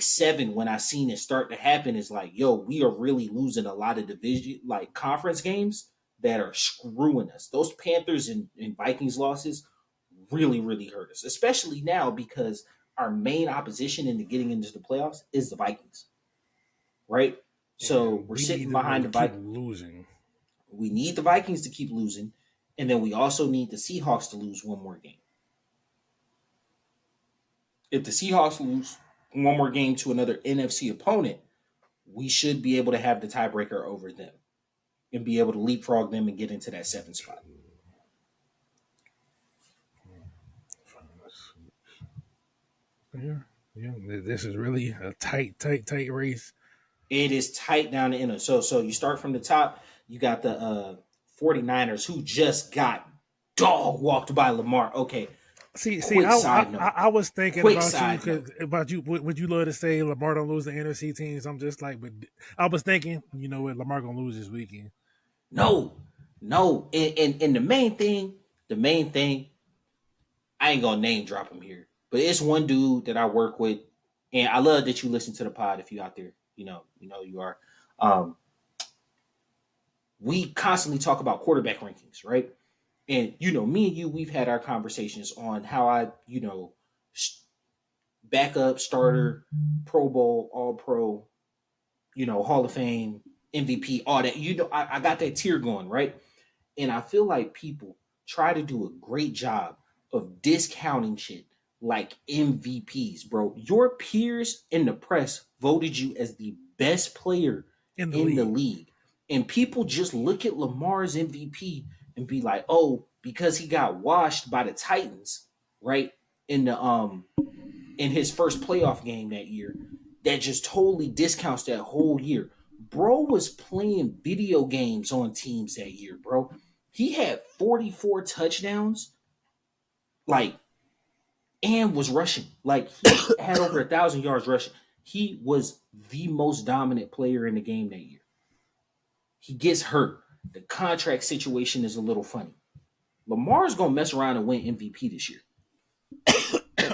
7 when I seen it start to happen is like, yo, we are really losing a lot of division like conference games that are screwing us. Those Panthers and Vikings losses really, really hurt us, especially now because our main opposition into getting into the playoffs is the Vikings, right? So And we're we sitting need them behind to the keep Vikings. losing. We need the Vikings to keep losing, and then we also need the Seahawks to lose one more game. If the Seahawks lose one more game to another NFC opponent, we should be able to have the tiebreaker over them and be able to leapfrog them and get into that 7th spot. Yeah. Yeah. This is really a tight race. It is tight down the end. So you start from the top. You got the 49ers who just got dog walked by Lamar. Okay, See, quick side note. I was thinking Quick about you side note. because about you. Would you love to say Lamar don't lose the NFC teams? I'm just like, but I was thinking, you know what, Lamar gonna lose this weekend. No, no. And the main thing, I ain't gonna name drop him here, but it's one dude that I work with, and I love that you listen to the pod. If you out there, you are. Um, we constantly talk about quarterback rankings, right? And me and you, we've had our conversations on how I, backup, starter, Pro Bowl, All Pro, Hall of Fame, MVP, all that. I got that tier going, right? And I feel like people try to do a great job of discounting shit like MVPs, bro. Your peers in the press voted you as the best player In the in the league. league. And people just look at Lamar's MVP and be like, "Oh, because he got washed by the Titans, right? In the in his first playoff game that year, that just totally discounts that whole year. Bro was playing video games on teams that year, bro. He had 44 touchdowns, like, and was rushing. Like, he had over 1,000 yards rushing. He was the most dominant player in the game that year. He gets hurt. the contract situation is a little funny. Lamar's gonna mess around and win MVP this year.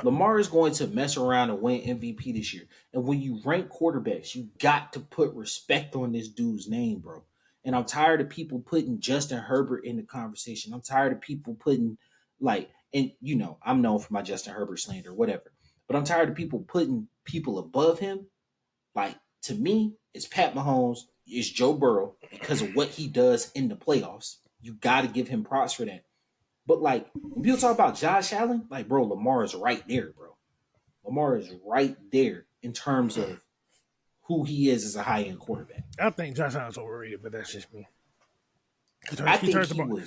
Lamar is going to mess around and win MVP this year. And when you rank quarterbacks, you got to put respect on this dude's name, bro. And I'm tired of people putting Justin Herbert in the conversation. I'm tired of people putting like, and you know, I'm known for my Justin Herbert slander, whatever. But I'm tired of people putting people above him. Like to me, it's Pat Mahomes, it's Joe Burrow because of what he does in the playoffs. You got to give him props for that. But like when people talk about Josh Allen, like bro, Lamar is right there, bro. Lamar is right there in terms of who he is as a high end quarterback. I think Josh Allen's overrated, but that's just me. I He think turns the ball.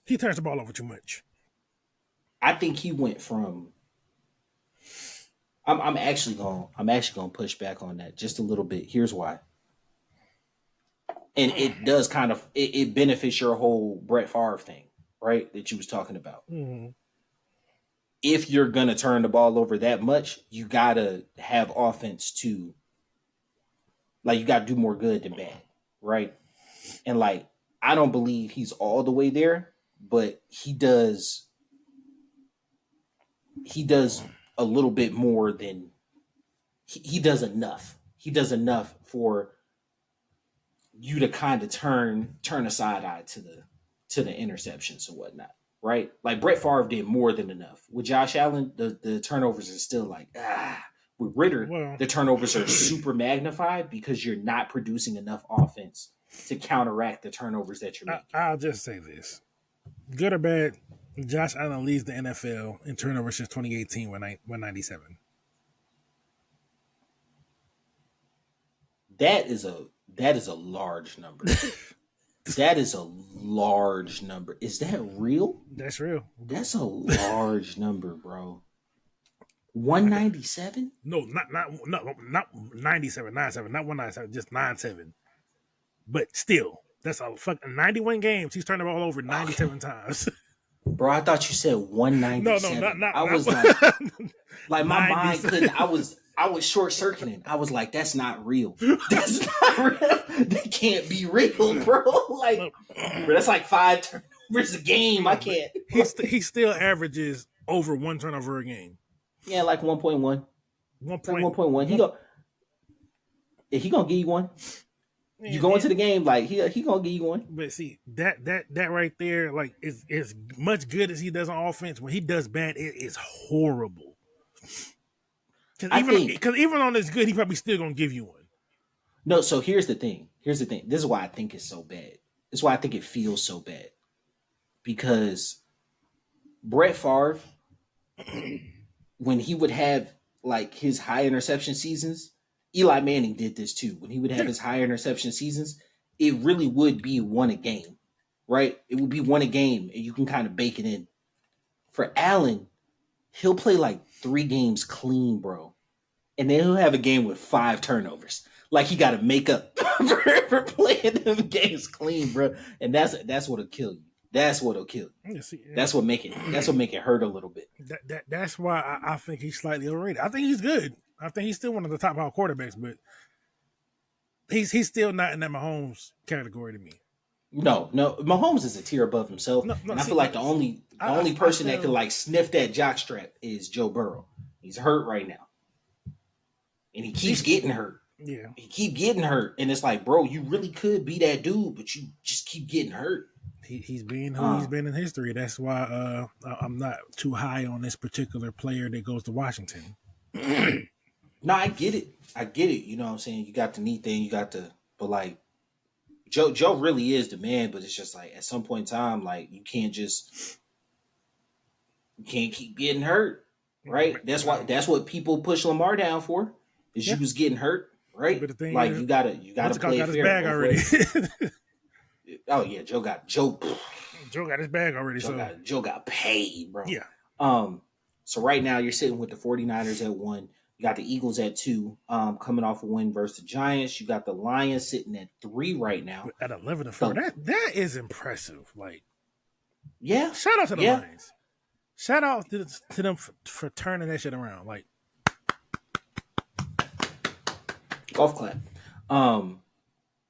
He turns the ball over too much. I think he went from. I'm actually going to push back on that just a little bit. Here's why, and it does kind of it benefits your whole Brett Favre thing, right? That you was talking about. Mm-hmm. If you're gonna turn the ball over that much, you gotta have offense to like you gotta do more good than bad, right? And like I don't believe he's all the way there, but he does a little bit more than he does enough. He does enough for you to kind of turn a side eye to the interceptions and whatnot, right? Like Brett Favre did more than enough. With Josh Allen, the turnovers are still like With Ritter, Well, the turnovers are super magnified because you're not producing enough offense to counteract the turnovers that you're making. I'll just say this: good or bad, Josh Allen leads the NFL in turnovers since 2018 when 197. That is a large number. That is a large number. Is that real? That's real. That's a large number, bro. 197? No, not 97, 97, not 197, just 97. But still, that's a fucking 91 games. He's turned the ball over 97 times. Bro, I thought you said No, 197. not. I was like my mind couldn't. I was short circuiting. I was like, that's not real. That's not real. That can't be real, bro. Like, bro, that's like 5 turnovers a game. I can't. He still averages over 1 turnover a game. Yeah, like 1.1. 1 Like point. 1.1. He gonna give you one. You go into the game like he gonna give you one. But see that right there, like is as much good as he does on offense. When he does bad, it is horrible. Because even on this good, he probably still gonna give you one. No, so here's the thing. This is why I think it's so bad. This is why I think it feels so bad. Because Brett Favre, when he would have like his high interception seasons, Eli Manning did this too. When he would have his high interception seasons, it really would be one a game, right? It would be one a game, and you can kind of bake it in. For Allen, he'll play like 3 games clean, bro, and then he'll have a game with 5 turnovers. Like he got to make up for playing them games clean, bro. And that's what'll kill you. That's what'll kill you. That's what make it hurt a little bit. That's why I think he's slightly overrated. I think he's good. I think he's still one of the top quarterbacks, but he's still not in that Mahomes category to me. No, Mahomes is a tier above himself, and I feel like the only person that can like sniff that jockstrap is Joe Burrow. He's hurt right now, and he keeps getting hurt. Yeah, he keep getting hurt, and it's like, bro, you really could be that dude, but you just keep getting hurt. He's been who he's been in history. That's why I'm not too high on this particular player that goes to Washington. No, I get it. You know what I'm saying? You got the neat thing, but like Joe really is the man, but it's just like at some point in time, like you can't keep getting hurt. Right? That's what people push Lamar down for. Is you was getting hurt, right? But the thing like is, you gotta play got fair. His bag already. Oh yeah, Joe got his bag already. Joe got paid, bro. Yeah. So right now you're sitting with the 49ers at 1. You got the Eagles at 2, coming off a win versus the Giants. You got the Lions sitting at 3 right now. At 11-4. That is impressive. Like, yeah. Shout out to the Lions. Shout out to them for turning that shit around. Like, golf clap.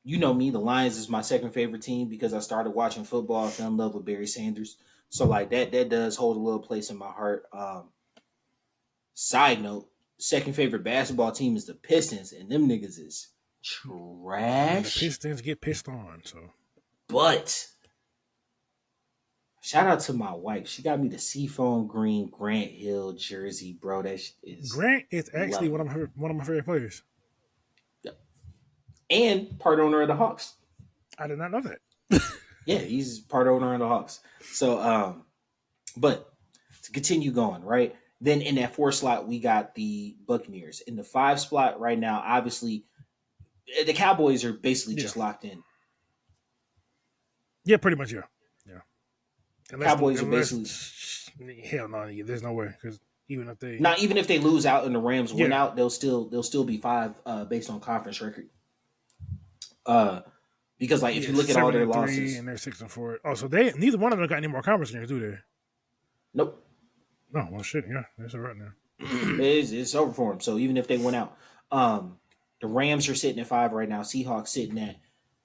you know me, the Lions is my second favorite team because I started watching football. I fell in love with Barry Sanders. So like that does hold a little place in my heart. Side note, second favorite basketball team is the Pistons, and them niggas is And the trash. Pistons get pissed on. So But shout out to my wife. She got me the seafoam green Grant Hill jersey, bro. That is Grant is actually lovely. one of my favorite players. And part owner of the Hawks. I did not know that. Yeah, he's part owner of the Hawks. So, but to continue going, right? Then in that four slot, we got the Buccaneers. In the five spot right now, obviously, the Cowboys are basically Yeah, just locked in. yeah, pretty much. Yeah, yeah. Cowboys are basically Unless hell no, there's no way because even if they not even if they lose out and the Rams win yeah out, they'll still be five based on conference record. Uh, because like if yeah you look at all seven their and three losses, and they're 6-4. Oh, so they neither one of them got any more conference games, do they? nope, No, well shit, yeah, that's all right now. it's over for them. So even if they went out, um, the Rams are sitting at five right now. Seahawks sitting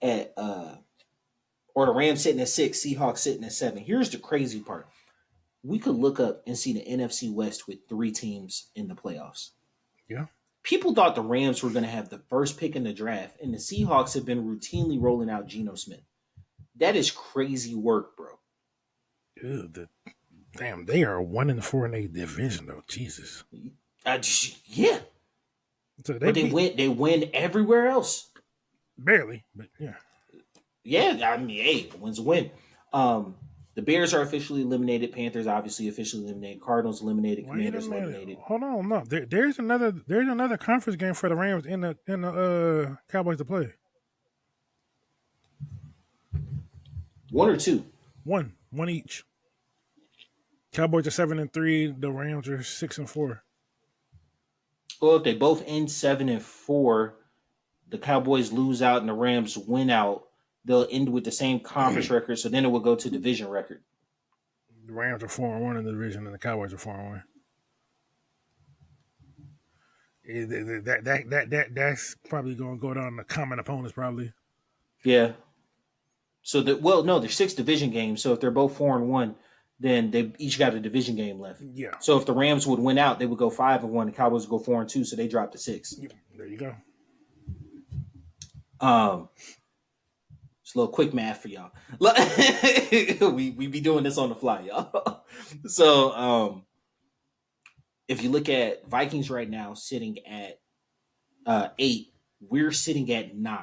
at or the Rams sitting at six. Seahawks sitting at seven. Here's the crazy part: we could look up and see the NFC West with three teams in the playoffs. Yeah, People thought the Rams were going to have the first pick in the draft, and the Seahawks have been routinely rolling out Geno Smith. That is crazy work, bro. dude, damn, they are 1-4 in a division though. Jesus, Yeah, so they but they beat win everywhere else. barely, but yeah, Yeah, I mean, hey, a win's a win. The Bears are officially eliminated. Panthers obviously officially eliminated. Cardinals eliminated. wait a Commanders minute, eliminated. hold on, no, there's another conference game for the Rams in the Cowboys to play. One or two. One each. Cowboys are 7-3. The Rams are 6-4. Well, if they both end 7-4, the Cowboys lose out and the Rams win out, they'll end with the same conference record. So then it will go to division record. The Rams are 4-1 in the division, and the Cowboys are 4-1. That's probably going to go down the common opponents probably. Yeah. So that no, there's six division games. So if they're both 4-1, then they each got a division game left. Yeah. So if the Rams would win out, they would go 5-1. The Cowboys would go 4-2, so they drop to six. Yeah, there you go. Just a little quick math for y'all. we be doing this on the fly, y'all. So if you look at Vikings right now sitting at 8, we're sitting at 9,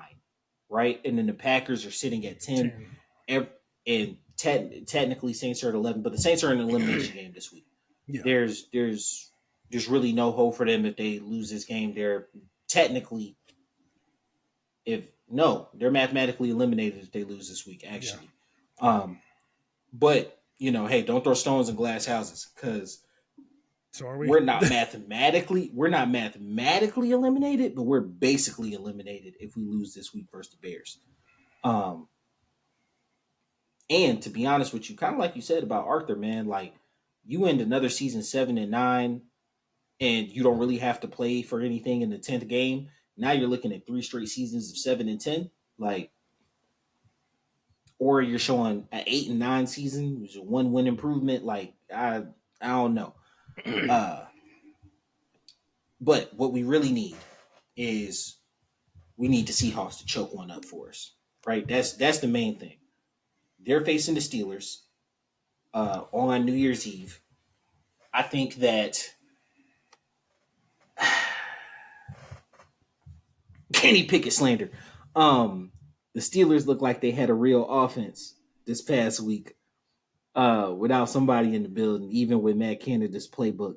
right? And then the Packers are sitting at 10. 10. And technically Saints are at 11, but the Saints are in an elimination game this week. Yeah. There's really no hope for them if they lose this game. They're technically they're mathematically eliminated if they lose this week, actually. Yeah. But hey, don't throw stones in glass houses because So are we? we're not mathematically eliminated, but we're basically eliminated if we lose this week versus the Bears. And to be honest with you, kind of like you said about Arthur, man, like you end another season 7-9, and you don't really have to play for anything in the 10th game. Now you're looking at 3 straight seasons of 7-10, like, or you're showing an 8-9 season, which is a 1-win improvement. Like I don't know. But what we really need is we need the Seahawks to choke one up for us, right? That's the main thing. They're facing the Steelers on New Year's Eve. I think that Kenny Pickett slander. The Steelers look like they had a real offense this past week without somebody in the building, even with Matt Canada's playbook.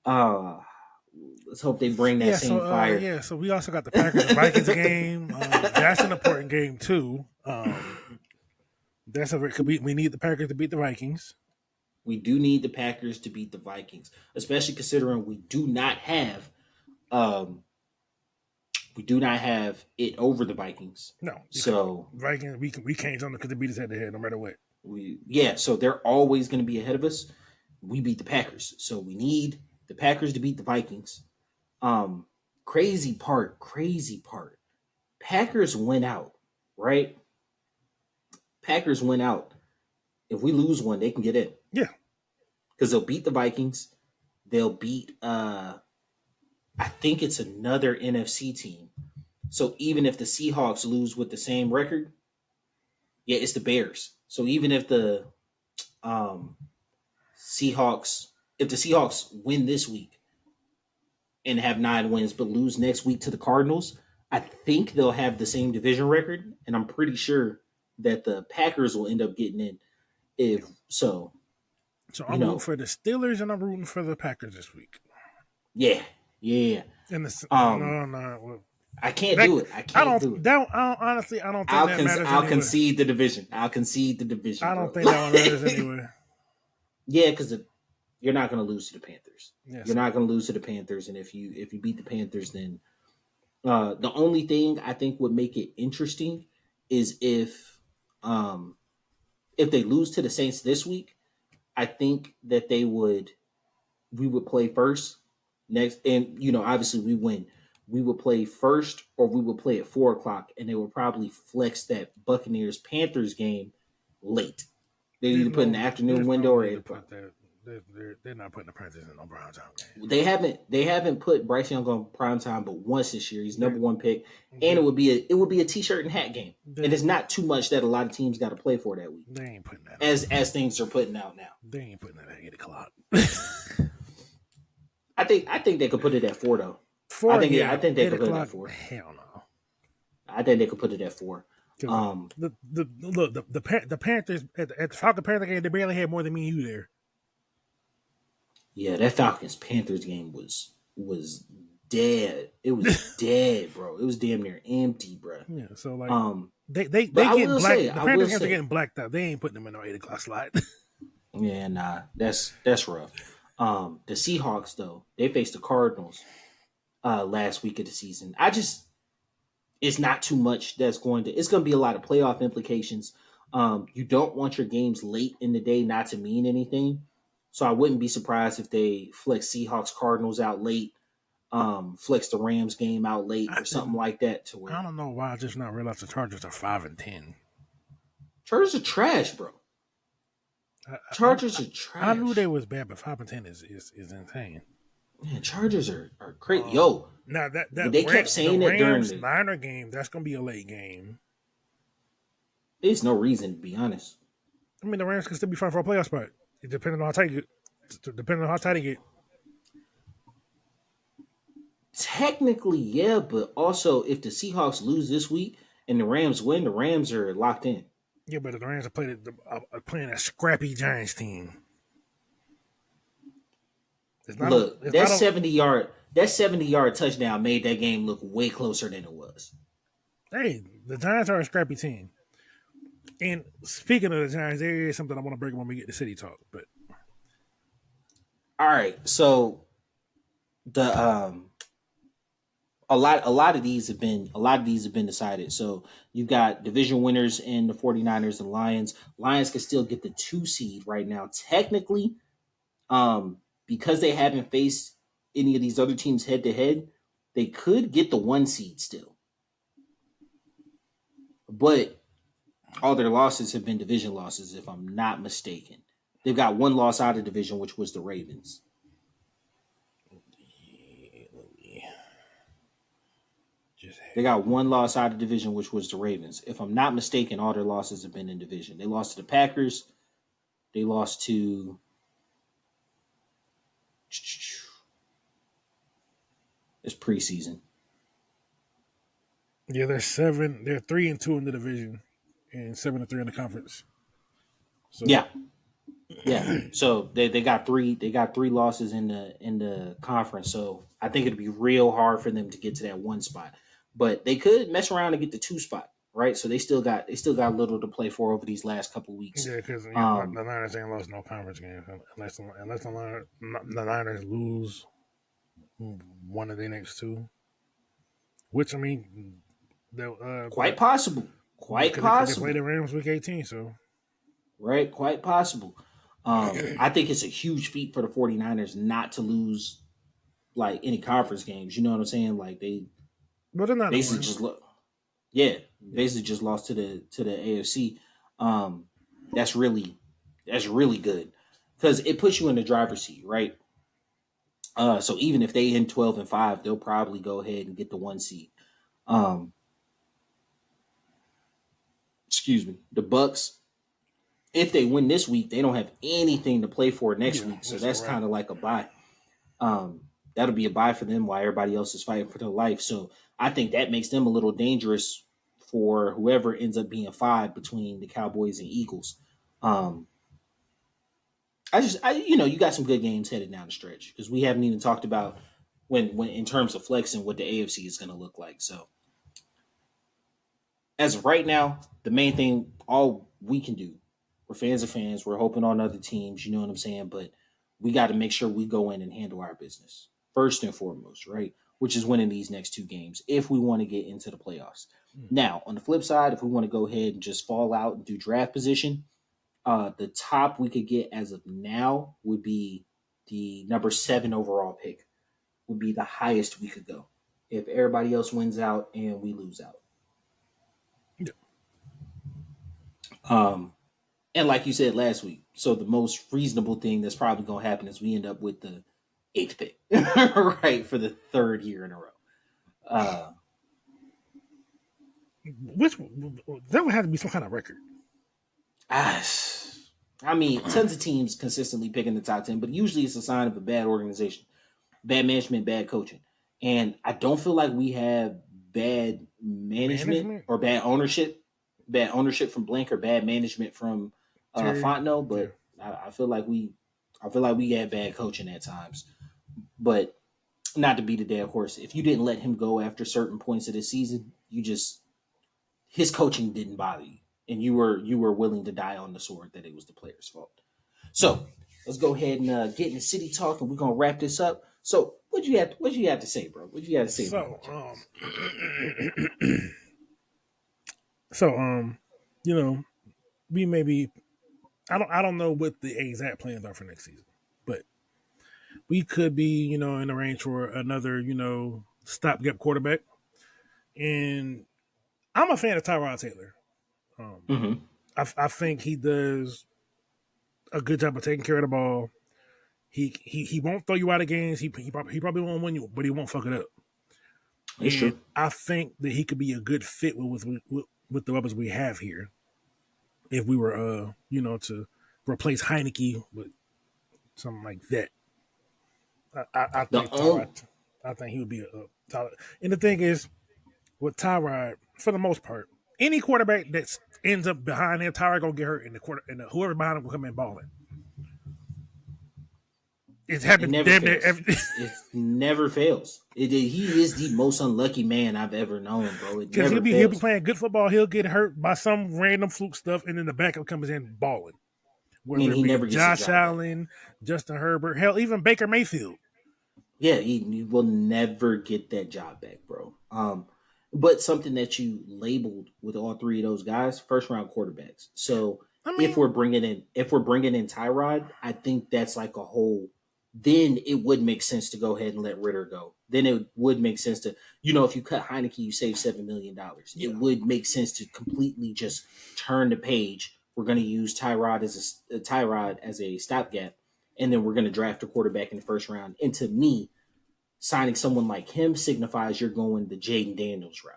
Let's hope they bring that same fire. So we also got the Packers and Vikings game. That's an important game too. We need the Packers to beat the Vikings. We do need the Packers to beat the Vikings, especially considering we do not have it over the Vikings. No, so Vikings we can't jump them because they beat us head to head no matter what. So they're always going to be ahead of us. We beat the Packers, so we need the Packers to beat the Vikings. Crazy part. Packers went out. right? Packers went out. If we lose one, they can get in Yeah. because they'll beat the Vikings. They'll beat I think it's another NFC team. So even if the Seahawks lose with the same record, yeah, it's the Bears. So even if the um, Seahawks, if the Seahawks win this week and have 9 wins but lose next week to the Cardinals, I think they'll have the same division record, and I'm pretty sure that the Packers will end up getting in. If so, So you I'm rooting know, for the Steelers and I'm rooting for the Packers this week. yeah, yeah. And the Um, no, no, well, I can't that do it. I I can't don't do it. that I don't, honestly I don't think that matters I'll anyway. concede the division. I'll concede the division, I don't bro. think that one matters anyway. Yeah, because you're not going to lose to the Panthers. Yeah, You're so not going to lose to the Panthers, and if you beat the Panthers, then the only thing I think would make it interesting is if they lose to the Saints this week. I think that we would play first next, and obviously we win. We would play first, or we would play at 4 o'clock, and they would probably flex that Buccaneers Panthers game late. They either put in the afternoon there's no window or need to 8 o'clock. put that. They're not putting the Panthers in no Brown time game. They haven't put Bryce Young on prime time but once this year. He's They, number one pick, and they, it would be a t-shirt and hat game, and they, it's not too much that a lot of teams got to play for that week, they ain't putting that as on. things are putting out now. They ain't putting that at 8 o'clock. I think they could put it at 4 though. Yeah, I think they could put it at o'clock. 4. Hell no. I think they could put it at 4. The Panthers at the Falcon Panther game, they barely had more than me and you there. Yeah, that Falcons Panthers game was dead. It was dead, bro. It was damn near empty, bro. Yeah, so like they But I getting will black. say, The I will Panthers games are say, getting blacked out. They ain't putting them in no 8 o'clock slot. yeah, nah, that's rough. The Seahawks though, they faced the Cardinals last week of the season. It's not too much it's going to be a lot of playoff implications. You don't want your games late in the day not to mean anything. So I wouldn't be surprised if they flex Seahawks Cardinals out late, flex the Rams game out late or something like that to I where don't know why I just not realized the Chargers are 5-10. Chargers are trash, bro. Chargers are trash. I knew they was bad, but 5-10 is insane. Man, Chargers are crazy. Yo, Now that they kept saying the that during Rams Niner game, that's gonna be a late game. there's no reason to be honest. I mean, the Rams can still be fine for a playoff spot. It depending on how tight you get. Depending on how tight they get. Technically, yeah, but also if the Seahawks lose this week and the Rams win, the Rams are locked in. Yeah, but the Rams are playing a scrappy Giants team. Look, that 70-yard touchdown made that game look way closer than it was. Hey, the Giants are a scrappy team. And speaking of the Giants, there is something I want to break when we get to City Talk. But all right, so the a lot of these have been decided. So you've got division winners in the 49ers and Lions. Lions can still get the 2 seed right now. Technically, because they haven't faced any of these other teams head to head, they could get the 1 seed still. But all their losses have been division losses, if I'm not mistaken. They've got 1 loss out of division, which was the Ravens. They got 1 loss out of division, which was the Ravens. If I'm not mistaken, all their losses have been in division. They lost to the Packers. They lost to it's preseason. yeah, they're 3-2 in the division, and 7-3 in the conference. So Yeah. So they got 3 losses in the conference. So I think it'd be real hard for them to get to that 1 spot. But they could mess around and get the 2 spot, right? So they still got a little to play for over these last couple weeks. yeah, because the Niners ain't lost no conference games unless the Niners lose one of their next 2. Which I mean, Quite possible. Quite possible. They play the Rams week 18, so right, quite possible. I think it's a huge feat for the 49ers not to lose like any conference games. You know what I'm saying? Like they but they're not basically just look. Yeah, Yeah, basically just lost to the AFC. Um, that's really that's really good because it puts you in the driver's seat, right? So even if they end 12-5, they'll probably go ahead and get the 1 seed. Um, excuse me, the Bucks. If they win this week, they don't have anything to play for next yeah, week, so that's all that's right. kind of like a bye. That'll be a buy for them while everybody else is fighting for their life. So I think that makes them a little dangerous for whoever ends up being five between the Cowboys and Eagles. Um, you got some good games headed down the stretch because we haven't even talked about when in terms of flexing what the AFC is going to look like. So as of right now, the main thing, all we can do, we're fans of fans. We're hoping on other teams. You know what I'm saying? But we got to make sure we go in and handle our business first and foremost, right? Which is winning these next two games if we want to get into the playoffs. Mm. Now, on the flip side, if we want to go ahead and just fall out and do draft position, the top we could get as of now would be the number 7 overall pick. Would be the highest we could go if everybody else wins out and we lose out. Yeah. Um, And like you said last week, so the most reasonable thing that's probably going to happen is we end up with the eighth pick, right, for the third year in a row. Uh, Which there would have to be some kind of record. I, I mean, tons of teams consistently picking the top 10, but usually it's a sign of a bad organization, bad management, bad coaching. And I don't feel like we have bad management Management, or bad ownership from Blank or bad management from Terry. Fontenot, Yeah. but I feel like we had bad coaching at times. But not to beat a dead horse, if you didn't let him go after certain points of the season, you just his coaching didn't bother you, and you were willing to die on the sword that it was the player's fault. So let's go ahead and get in the city talk, and we're gonna wrap this up. So what you have to say, bro? What you have to say about my So, Giants? so you know, we maybe I don't know what the exact plans are for next season, but we could be in the range for another stopgap quarterback. And I'm a fan of Tyrod Taylor. Um, Mm-hmm. I think he does a good job of taking care of the ball. He won't throw you out of games. He probably won't win you, but he won't fuck it up. It's And true. I think that he could be a good fit with the weapons we have here. If we were to replace Heieneke with something like that, I The think only Tyrod. I think he would be a Tyrod. And the thing is, with Tyrod, for the most part, any quarterback that ends up behind him, Tyrod gonna get hurt, and whoever behind him will come in balling. It's it happened never damn near fails. every. It never fails. He is the most unlucky man I've ever known, bro. It Because he'll never be he'll be fails. playing good football, he'll get hurt by some random fluke stuff, and then the backup comes in balling. And Whether it he be never gets the Josh job back. Allen, Justin Herbert, hell, even Baker Mayfield. Yeah, he will never get that job back, bro. But something that you labeled with all three of those guys, first round quarterbacks. So I mean, if we're bringing in Tyrod, I think that's like a whole. Then it would make sense to go ahead and let Ritter go. Then it would make sense to if you cut Heineke, you save $7 million. It yeah. would make sense to completely just turn the page. We're going to use Tyrod as a stopgap, and then we're going to draft a quarterback in the first round. And to me, signing someone like him signifies you're going the Jaden Daniels route.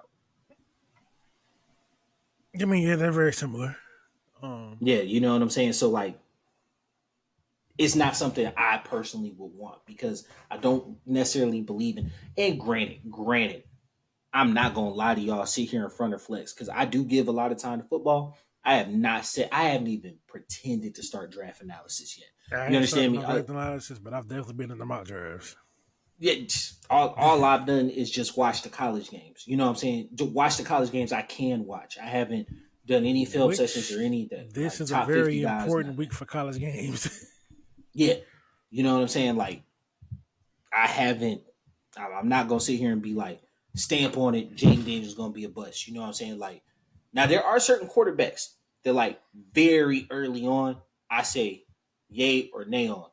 I mean, yeah, they're very similar. Um, Yeah, you know what I'm saying? So like it's not something I personally would want because I don't necessarily believe in. And granted, I'm not gonna lie to y'all, sit here in front of Flex because I do give a lot of time to football. I haven't even pretended to start draft analysis yet. I You ain't started understand me? no draft analysis, but I've definitely been in the mock drafts. Yeah, all I've done is just watch the college games. You know what I'm saying? To watch the college games I can watch. I haven't done any film sessions or Which any of that. this Like is a top 50 very guys, important nothing. week for college games. Yeah. You know what I'm saying? Like I haven't I'm not gonna sit here and be like stamp on it, Jaden Daniels is gonna be a bust. You know what I'm saying? Like now there are certain quarterbacks that like very early on, I say yay or nay on.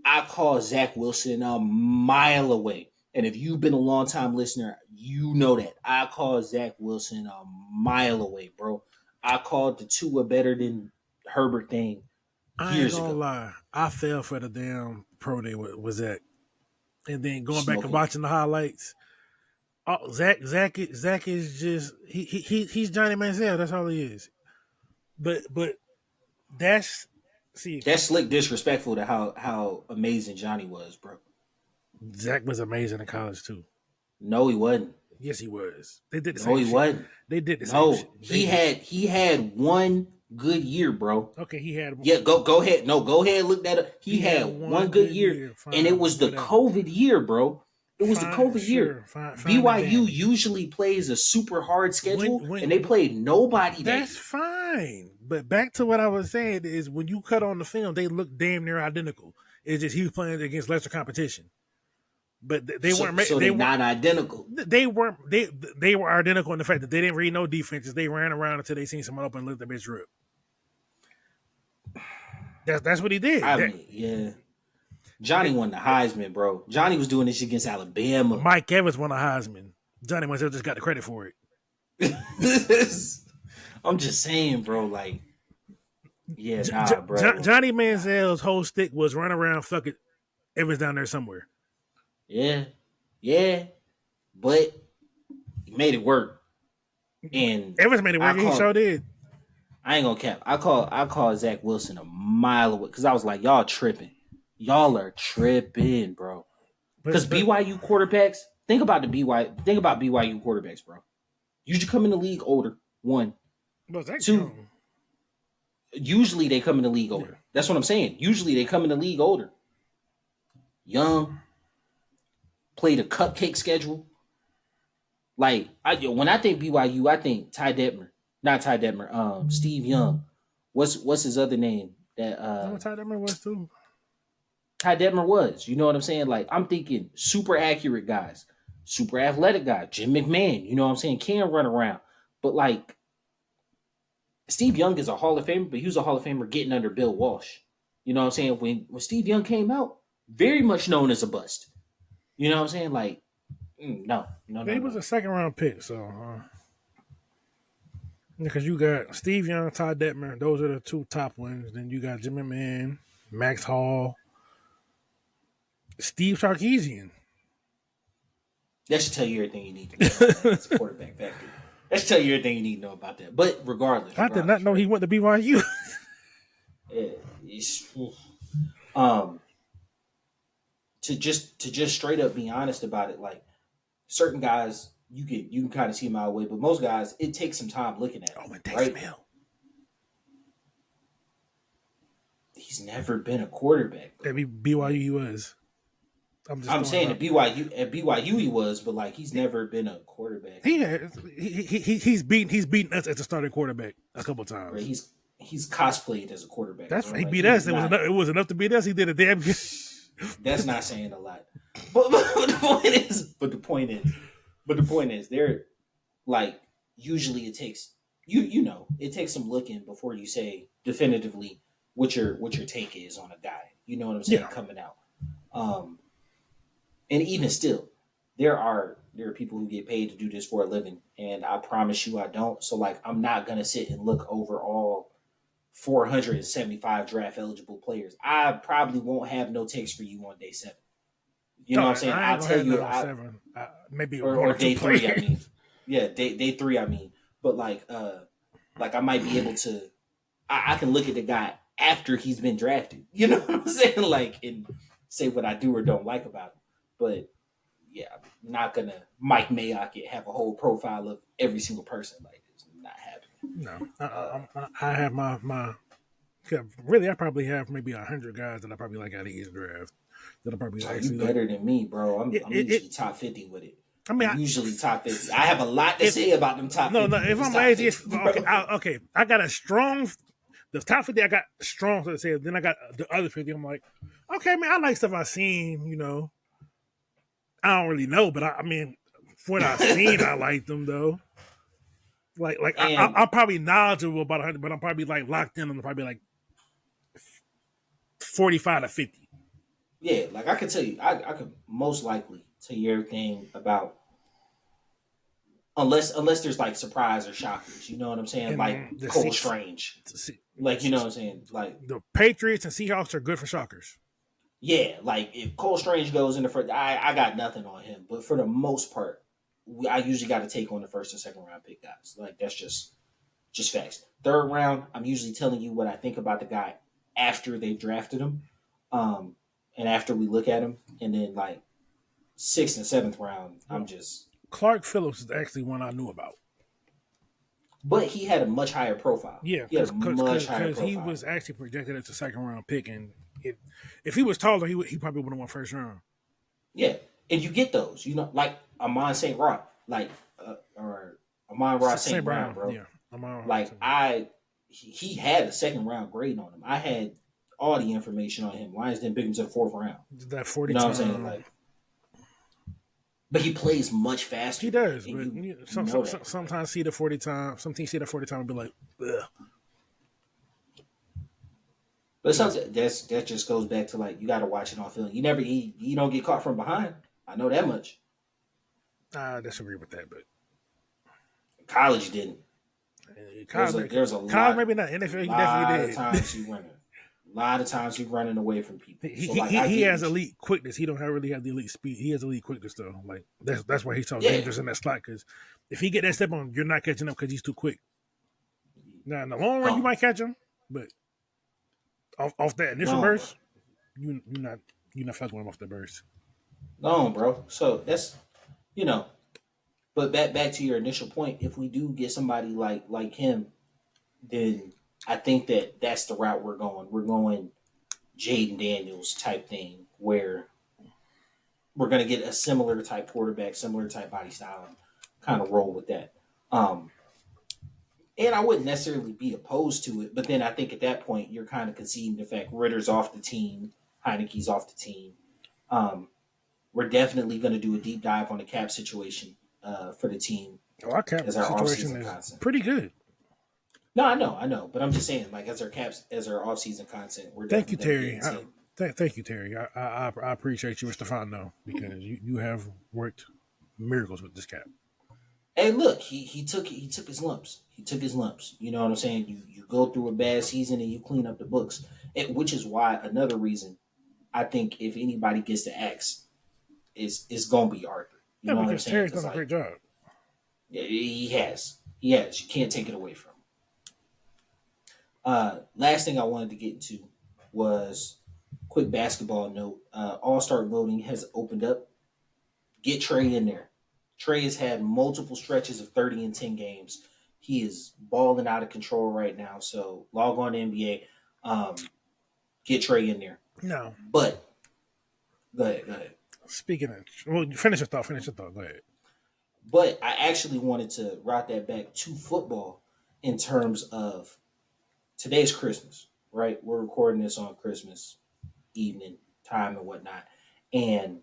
I call Zach Wilson a mile away. And if you've been a long time listener, you know that I called Zach Wilson a mile away, bro. I called the Tua better than Herbert thing I ain't years gonna ago. lie. I fell for the damn pro day was that, and then going back and Smoking. watching the highlights. Oh, Zach is just he's Johnny Manziel. That's all he is. But that's see That's slick disrespectful to how amazing Johnny was, bro. Zach was amazing in college too. No, he wasn't. Yes, he was. They did the No, same he shit. wasn't. They did the same shit. No, They he did. had one good year, bro. Okay, he had Yeah, go ahead. No, go ahead. Look that up. He he had had one one good good year, year. and it Fine, was the whatever. COVID year, bro. It was the Fine, COVID year. sure, fine and BYU dandy. usually plays a super hard schedule, and they When played nobody that that's year. fine. But back to what I was saying is when you cut on the film, they look damn near identical. It's just he was playing against lesser competition. But they So, weren't. so They they weren't. not identical. They weren't. They were identical in the fact that they didn't read no defenses. They ran around until they seen someone up and let the bitch rip. That's what he did. I mean, yeah. Johnny won the Heisman, bro. Johnny was doing this shit against Alabama. Mike Evans won a Heisman. Johnny Manziel just got the credit for it. I'm just saying, bro. Like, yeah, nah, bro. Johnny Manziel's whole stick was run around. Fuck it, Evans down there somewhere. Yeah, yeah, but he made it work. And Evans made it work. He sure did. I ain't gonna cap. I call Zach Wilson a mile away because I was like, y'all tripping. Y'all are tripping, bro. Because BYU quarterbacks, think about BYU quarterbacks, bro. Usually come in the league older. One, two. Usually they come in the league older. Yeah. That's what I'm saying. Usually they come in the league older. Young, played a cupcake schedule. Like when I think BYU, I think Ty Detmer, not Ty Detmer. Steve Young. What's his other name? That Ty Detmer was too. Ty Detmer was. You know what I'm saying? Like I'm thinking super accurate guys, super athletic guy. Jim McMahon. You know what I'm saying? Can run around, but like Steve Young is a Hall of Famer, but he was a Hall of Famer getting under Bill Walsh. You know what I'm saying? When Steve Young came out, very much known as a bust. You know what I'm saying? Like, no. He was a second round pick, so because you got Steve Young, Todd Detmer, those are the two top ones. Then you got Jimmy Man, Max Hall, Steve Sarkisian. That should tell you everything you need to know about that. It's a quarterback factory. That should tell you everything you need to know about that. But regardless, I did not know he went to BYU. To just straight up be honest about it, like certain guys you can kind of see them out of the way, but most guys it takes some time looking at. And Taysom Hill. He's never been a quarterback. At BYU he was. I'm saying at BYU he was, but like he's never been a quarterback. He's beaten us as a starting quarterback a couple times. Right, he's cosplayed as a quarterback. That's he beat us. It was enough to beat us. He did a damn good. That's not saying a lot. But the point is, they're like usually it takes it takes some looking before you say definitively what your take is on a guy. You know what I'm saying? Yeah. Coming out. And even still, there are people who get paid to do this for a living, and I promise you I don't. So like I'm not gonna sit and look over all 475 draft eligible players. I probably won't have no takes for you on day 7. You know what I'm saying? I'll tell you maybe or day 3. I mean, yeah, day 3. I mean, but like I might be able to. I can look at the guy after he's been drafted. You know what I'm saying? Like and say what I do or don't like about him. But yeah, I'm not gonna Mike Mayock it have a whole profile of every single person. Like it's not happening. No, I have my. Really, I probably have maybe 100 guys that I probably like out of each draft. That I probably like. You better than me, bro. I'm usually top 50 with it. I mean, usually top 50. I have a lot to say about them top 50. No, if I'm lazy, okay. I got a strong. The top 50, I got strong to say. Then I got the other 50. I'm like, okay, man, I like stuff I've seen. You know, I don't really know, but I mean, from what I've seen, I like them though. I'm probably knowledgeable about 100, but I'm probably like locked in on probably like 45 to 50. Yeah, like I could tell you, I could most likely tell you everything about unless there's like surprise or shockers. You know what I'm saying? Like And Cole Strange. Like you know what I'm saying? Like the Patriots and Seahawks are good for shockers. yeah, like if Cole Strange goes in the first, I got nothing on him. But for the most part, I usually got to take on the first and second round pick guys. Like that's just facts. Third round, I'm usually telling you what I think about the guy after they drafted him, um, and after we look at him, and then like sixth and seventh round, I'm Well, just. Clark Phillips is actually one I knew about. But he had a much higher profile. Yeah, He had a much higher because he profile. was actually projected as a second round pick, and if he was taller, he probably would have won first round. Yeah, and you get those, like Amon St. Rod, like or Amon Ross St. St. Brown, Brown, bro. yeah, I'm all Like he had a second round grade on him. I had all the information on him. Lions didn't pick him to the fourth round. that You 40 know what I'm saying? time. Like, but he plays much He faster, does, and but you know that. Like, sometimes see the 40 time. Some teams see the 40 time and be like, ugh. but sometimes that just goes back to like you got to watch it on film. You don't get caught from behind. I know that much. I disagree with that, but College didn't. There's a Kyle maybe not. NFL, he definitely lot of did. times he running. A lot of times he's running away from people. he, So he like I he get has what you. elite quickness. He don't really have the elite speed. He has elite quickness though. Like that's why he's so Yeah. dangerous in that slot. Because if he get that step on, you're not catching up because he's too quick. Now in the long run, you Gone. might catch him, but off that initial Gone, bro. burst, you're not fucking with him off the burst. Gone, bro. So that's you know. But back to your initial point, if we do get somebody like him, then I think that's the route we're going. We're going Jaden Daniels type thing where we're going to get a similar type quarterback, similar type body style, and kind of roll with that. Um, and I wouldn't necessarily be opposed to it, but then I think at that point you're kind of conceding the fact Ritter's off the team, Heineke's off the team. Um, we're definitely going to do a deep dive on the cap situation for the team Oh, our cap as our situation offseason is content. pretty good. No, I know, but I'm just saying, like as our offseason content, we're Thank you, definitely going to get Terry. into. Thank you, Terry. I appreciate you and Stefano because you have worked miracles with this cap. Hey, look, he took his lumps. He took his lumps. You know what I'm saying? You go through a bad season and you clean up the books, which is why another reason I think if anybody gets the axe, is gonna be Arthur. You Yeah, know what I'm because saying? Terry's Because done a like great job. yeah, he has. You can't take it away from him. Last thing I wanted to get into was quick basketball note. All Star voting has opened up. Get Trey in there. Trey has had multiple stretches of 30 and 10 games. He is balling out of control right now. So log on to NBA. Get Trey in there. No, But go ahead, go ahead. speaking of, well, finish your thought. Finish your thought. Go ahead. But I actually wanted to route that back to football in terms of today's Christmas, right? We're recording this on Christmas evening time and whatnot. And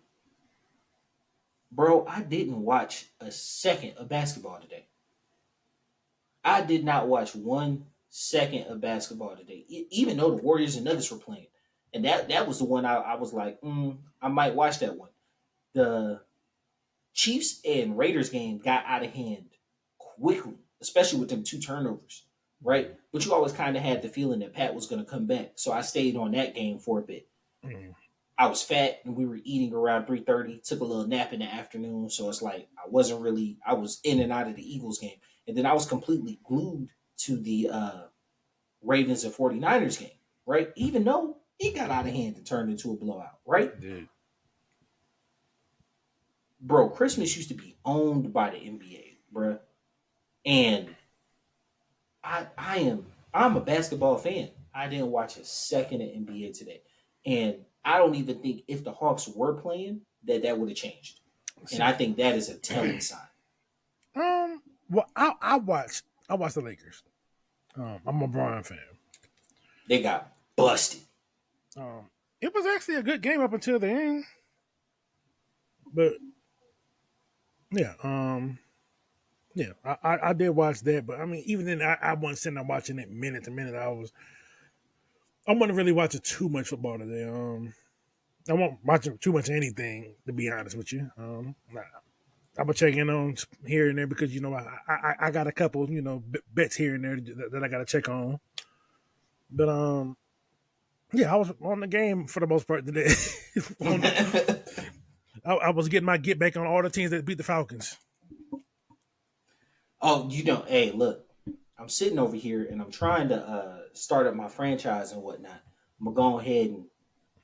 bro, I didn't watch a second of basketball today. I did not watch 1 second of basketball today, even though the Warriors and Nuggets were playing. And that was the one I was like, I might watch that one. The Chiefs and Raiders game got out of hand quickly, especially with them 2 turnovers, right? But you always kind of had the feeling that Pat was going to come back. So I stayed on that game for a bit. Mm. I was fat and we were eating around 3:30. Took a little nap in the afternoon, so it's like I was in and out of the Eagles game. And then I was completely glued to the Ravens and 49ers game, right? Even though it got out of hand and turned into a blowout, right? Dude. Bro, Christmas used to be owned by the NBA, bro. And I'm a basketball fan. I didn't watch a second of NBA today. And I don't even think if the Hawks were playing that would have changed. And I See, think that is a telling sign. well, I watched the Lakers. I'm a Brian fan. They got busted. It was actually a good game up until the end, but yeah, yeah, I did watch that. But I mean, even then, I wasn't sitting there watching it minute to minute. I wasn't really watching too much football today. I won't watch too much of anything, to be honest with you. Nah, I'm gonna check in on here and there because I got a couple bets here and there that I got to check on. But yeah, I was on the game for the most part today. I was getting my get back on all the teams that beat the Falcons. Oh, hey, look, I'm sitting over here and I'm trying to start up my franchise and whatnot. I'm gonna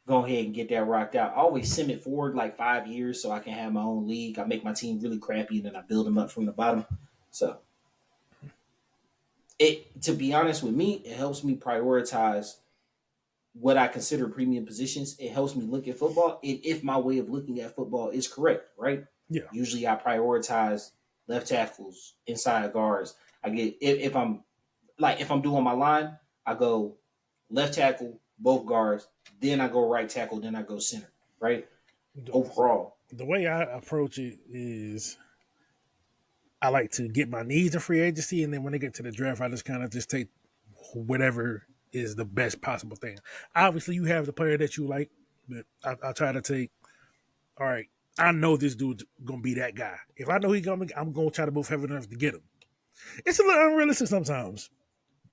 go ahead and get that rocked out. I always sim it forward like 5 years so I can have my own league. I make my team really crappy and then I build them up from the bottom. So it, to be honest with me, it helps me prioritize what I consider premium positions. It helps me look at football, and if my way of looking at football is correct, right? Yeah, Usually, I prioritize left tackles, inside guards. I get if I'm if I'm doing my line, I go left tackle, both guards, then I go right tackle, then I go center, right? Overall, the way I approach it is I like to get my needs in free agency, and then when they get to the draft, I just kind of just take whatever is the best possible thing. Obviously, you have the player that you like, but I try to take. All right, I know this dude's gonna be that guy. If I know he's gonna, I'm gonna try to move heavy enough to get him. It's a little unrealistic sometimes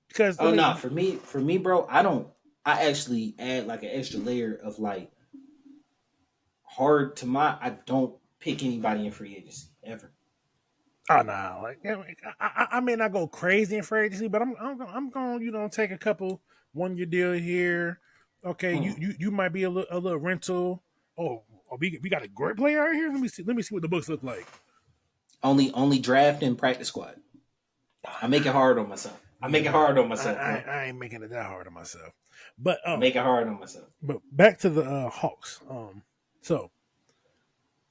because oh no, for me, bro, I don't. I actually add like an extra layer of like hard to my. I don't pick anybody in free agency ever. oh no, like I may not go crazy in free agency, but I'm going take a couple 1 year deal here. Okay, Mm. you might be a little rental. We got a great player right here. Let me see what the books look like. Only draft and practice squad. I make it hard on myself. I make it Nah, hard on myself, bro. I ain't making it that hard on myself. But I make it hard on myself. back to the Hawks. So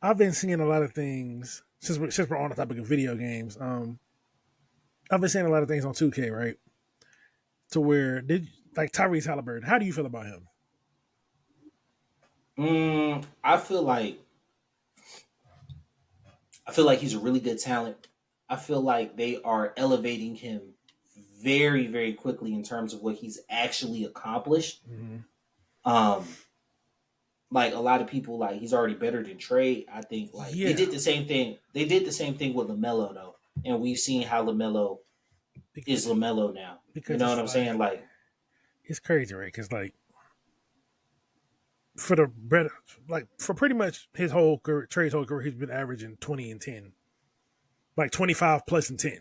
I've been seeing a lot of things since we're on the topic of video games. I've been seeing a lot of things on 2K, right? To where did like Tyrese Halliburton. How do you feel about him? I feel like he's a really good talent. I feel like they are elevating him very, very quickly in terms of what he's actually accomplished. Mm-hmm. Um, like a lot of people, like he's already better than Trey. I think like they Yeah, did the same thing. They did the same thing with Lamelo though, and we've seen how Lamelo is Lamelo now. You because know what it's I'm saying? like Like, it's crazy, right? Because like for the better, like for pretty much his whole career, Trey's whole career, he's been averaging 20 and 10, like 25 plus and 10.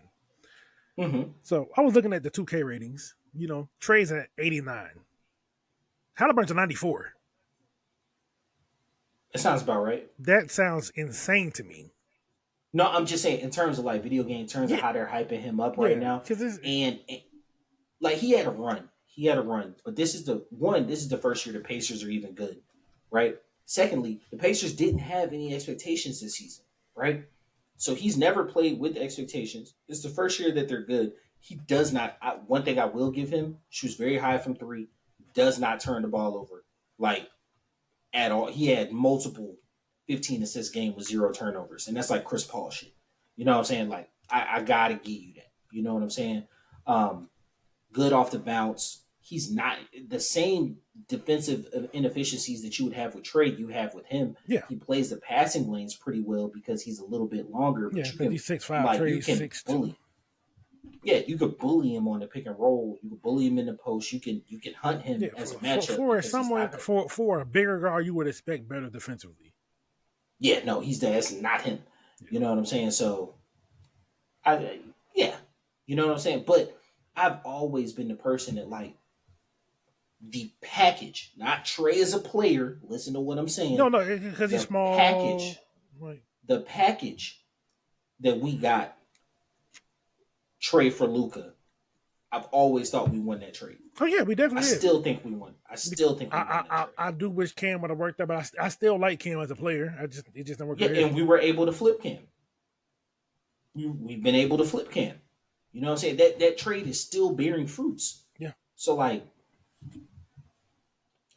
mm-hmm. So I was looking at the 2K ratings. Trey's at 89. Halliburton's a 94. It sounds about right. That sounds insane to me. No, I'm just saying in terms of like video game, in terms of Yeah, how they're hyping him up right yeah. now, Because and like he had a run. He had a run. But this is the one, this is the first year the Pacers are even good. Right? Secondly, the Pacers didn't have any expectations this season. Right? So he's never played with expectations. It's the first year that they're good. He does not one thing I will give him, shoots very high from three, does not turn the ball over. Like at all. He had multiple 15 assist game with zero turnovers. And that's like Chris Paul shit. You know what I'm saying? Like I gotta give you that. You know what I'm saying? Good off the bounce. He's not the same defensive inefficiencies that you would have with Trey. You have with him. yeah, He plays the passing lanes pretty well because he's a little bit longer. yeah. But you Because can he's 6'5", you Trey's can 6'2". bully. Yeah, you could bully him on the pick and roll. You could bully him in the post. You can hunt him Yeah, as a for matchup for because he's someone not gonna. for a bigger guard, you would expect better defensively. Yeah, no, that's not him. Yeah, You know what I'm saying? So yeah, you know what I'm saying. But I've always been the person that like the package, not Trey as a player. Listen to what I'm no, saying. no, because he's The small. package, Like, the package that we got Trey for Luca. I've always thought we won that trade. oh yeah, we I definitely did. still think we won. I still think we won that trade. I do wish Cam would have worked out, but I still like Cam as a player. It just don't work Yeah, out here. and we were able to flip Cam. We've been able to flip Cam. You know what I'm saying? That trade is still bearing fruits. Yeah, So like,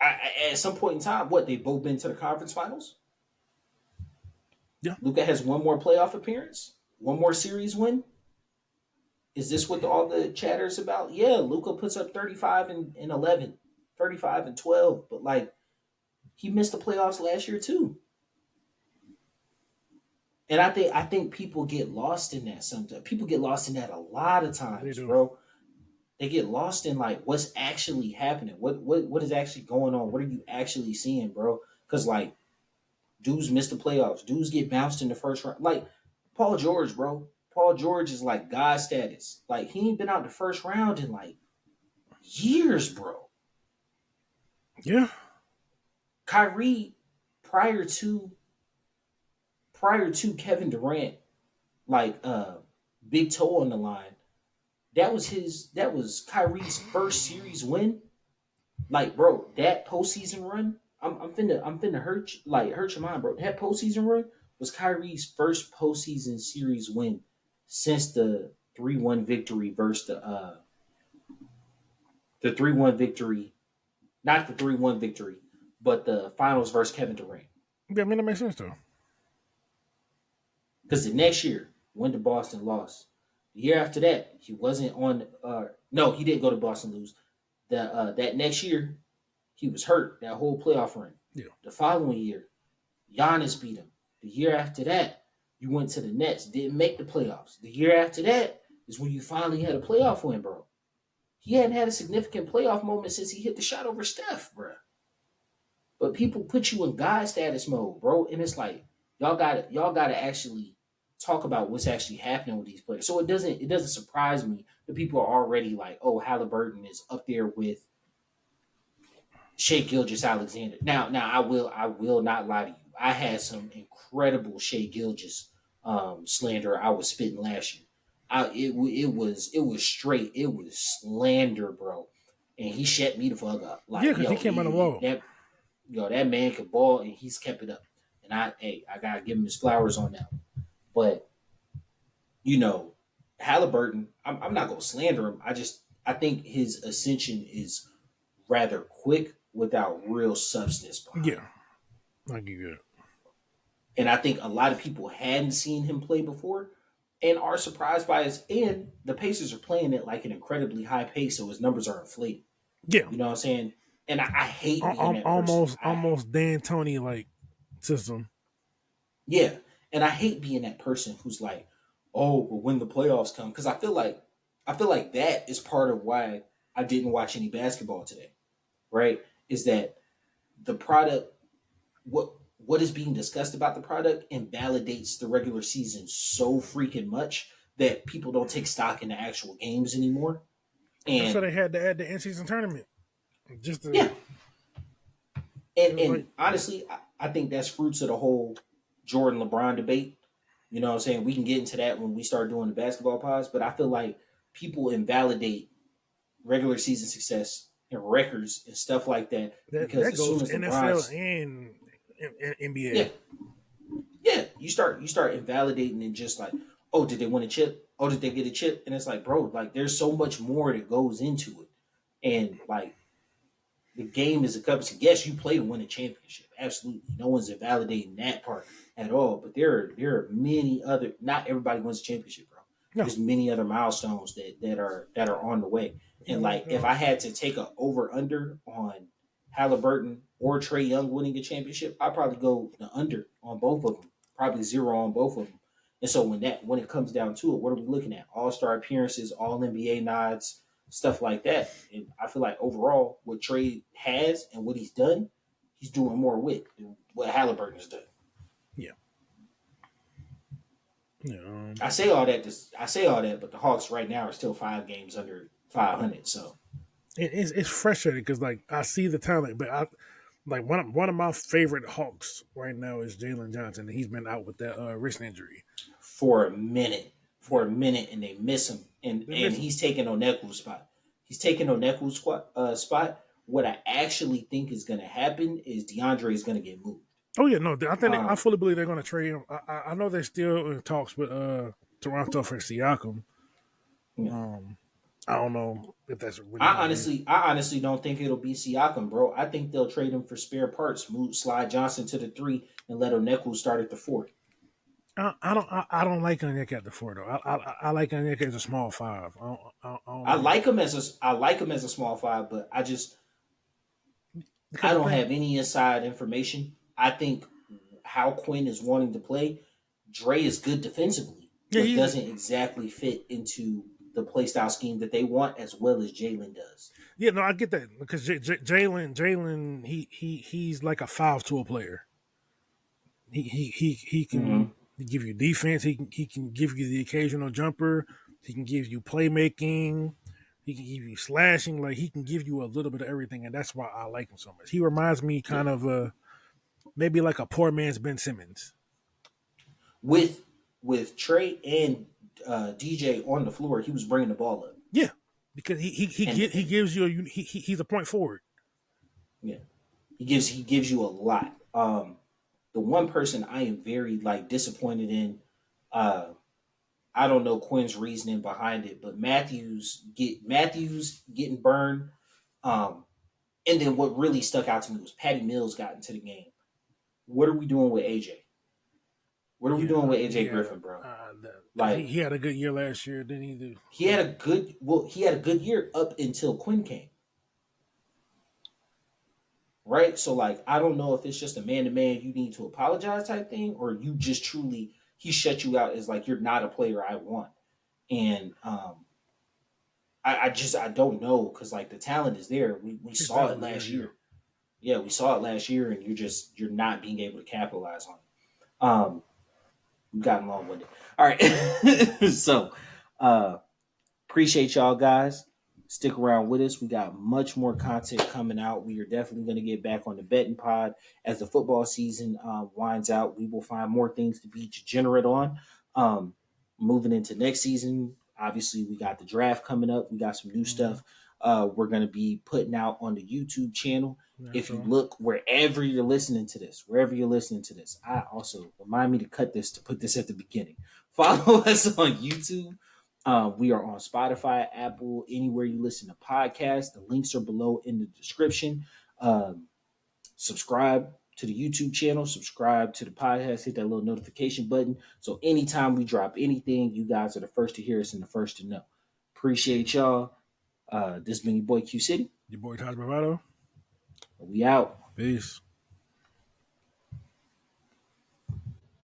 at some point in time, what they've both been to the conference finals. yeah. Luca has one more playoff appearance, one more series win. Is this what all the chatter is about? Yeah, Luca puts up 35 and 11, 35 and 12, but like He missed the playoffs last year too. And I think people get lost in that sometimes. People get lost in that a lot of They times, do. bro. They get lost in like what's actually happening. What is actually going on? What are you actually seeing, bro? Because like dudes miss the playoffs. Dudes get bounced in the first round. Like Paul George, bro. Paul George is like God status. Like he ain't been out the first round in like years, bro. Yeah. Kyrie, prior to prior to Kevin Durant, like big toe on the line, that was Kyrie's first series win. Like, bro, that postseason run, I'm finna hurt your mind, bro. That postseason run was Kyrie's first postseason series win since the 3-1 victory versus the 3-1 victory, not the 3-1 victory, but the finals versus Kevin Durant. Yeah, I mean that makes sense though. Because the next year, when the Boston lost. The year after that, he wasn't on. No, he didn't go to Boston lose. That next year, he was hurt that whole playoff run. Yeah. The following year, Giannis beat him. The year after that, you went to the Nets, didn't make the playoffs. The year after that is when you finally had a playoff win, bro. He hadn't had a significant playoff moment since he hit the shot over Steph, bro. But people put you in God status mode, bro, and it's like y'all gotta actually talk about what's actually happening with these players. So it doesn't surprise me that people are already like, oh, Halliburton is up there with Shea Gilgis Alexander. Now I will not lie to you. I had some incredible Shea Gilgis slander I was spitting last year. It was straight. It was slander, bro. And he shut me the fuck up. Yeah, Like because he yo, came on the wall. that that man could ball and he's kept it up. And I gotta give him his flowers on that. But you know, Halliburton, I'm not gonna slander him. I think his ascension is rather quick without real substance behind Yeah, it. I give you that. And I think a lot of people hadn't seen him play before and are surprised by his and the Pacers are playing at like an incredibly high pace, so his numbers are inflated. Yeah, You know what I'm saying? And I hate being that person. almost Dan Tony like system. Yeah. And I hate being that person who's like, oh, but when the playoffs come, because I feel like that is part of why I didn't watch any basketball today, right? Is that the product what is being discussed about the product invalidates the regular season so freaking much that people don't take stock in the actual games anymore. That's why And they had to add the in season tournament. Just to yeah, and it was like, and honestly, I think that's fruits of the whole Jordan LeBron debate. You know what I'm saying? We can get into that when we start doing the basketball pods, but I feel like people invalidate regular season success and records and stuff like that because that as soon goes as NFL LeBron's and NBA. yeah, yeah, you start invalidating and just like, oh, did they win a chip? Oh, did they get a chip? And it's like, bro, like there's so much more that goes into it. And like the game is a cup. Yes, you play to win a championship. Absolutely. No one's invalidating that part at all. But there are many other not everybody wins a championship, bro. No, There's many other milestones that are on the way. And like if I had to take a over under on Halliburton or Trey Young winning a championship, I'd probably go the under on both of them. Probably zero on both of them. And so when it comes down to it, what are we looking at? All star appearances, all NBA nods, stuff like that. And I feel like overall, what Trey has and what he's done, he's doing more with than what Halliburton has done. yeah, yeah. I say all that, but the Hawks right now are still 5 games under 500. So It's frustrating because like I see the talent, but I like one of my favorite Hawks right now is Jalen Johnson, and he's been out with that wrist injury. for a minute, Yeah, and they miss him, and they and miss him. he's taking Oneku's spot. He's taking Oneku's spot. What I actually think is going to happen is DeAndre is going to get moved. Oh yeah, no, I Um, fully believe they're going to trade him. I know they're still in talks with Toronto for Siakam. yeah. Um, I don't know if that's really I going to be. honestly, I honestly don't think it'll be Siakam, bro. I think they'll trade him for spare parts, move slide Johnson to the 3, and let Oneku start at the 4. I don't like Heieneke at the four though. I like Heieneke as a small five. I don't I like. like him as a small 5, but I just Because I the don't thing, have any inside information. I think how Quinn is wanting to play, Dre is good defensively, yeah, but he's doesn't exactly fit into the play style scheme that they want as well as Jalen does. yeah, no, I get that because Jalen, he's like a 5 tool player. He Mm-hmm. can give you defense. He can give you the occasional jumper. He can give you playmaking. He can give you slashing. Like he can give you a little bit of everything, and that's why I like him so much. He reminds me Yeah. kind of maybe like a poor man's Ben Simmons. With Trey and DJ on the floor, he was bringing the ball up, Yeah, because he and gives you he's a point forward. yeah, he gives you a lot. The one person I am very like disappointed in, uh, I don't know Quinn's reasoning behind it, but Matthews getting burned. Um, and then what really stuck out to me was Patty Mills got into the game. What are we doing with AJ? What are we doing with AJ Yeah. Griffin, bro? Because he, Like he had a good year last year. Didn't he do? he had a good year up until Quinn came, right? So like I don't know if it's just a man to man you need to apologize type thing, or you just truly he shut you out as like you're not a player I want. And I don't know because like the talent is there. We He's saw it definitely there. last Yeah. year. Yeah, we saw it last year, and you're not being able to capitalize on it. We've gotten long winded. All right, so uh, appreciate y'all guys. Stick around with us. We got much more content coming out. We are definitely going to get back on the betting pod as the football season winds out. We will find more things to be degenerate on. Um, moving into next season, obviously we got the draft coming up. We got some new Mm-hmm. stuff we're going to be putting out on the YouTube channel. Yeah. If you So look wherever you're listening to this, I also remind me to cut this to put this at the beginning. Follow us on YouTube. We are on Spotify, Apple, anywhere you listen to podcasts. The links are below in the description. Um, Subscribe to the YouTube channel, subscribe to the podcast, hit that little notification button. So anytime we drop anything, you guys are the first to hear us and the first to know. Appreciate y'all. This been your boy Q City. your boy Taj Bravado. We out. Peace.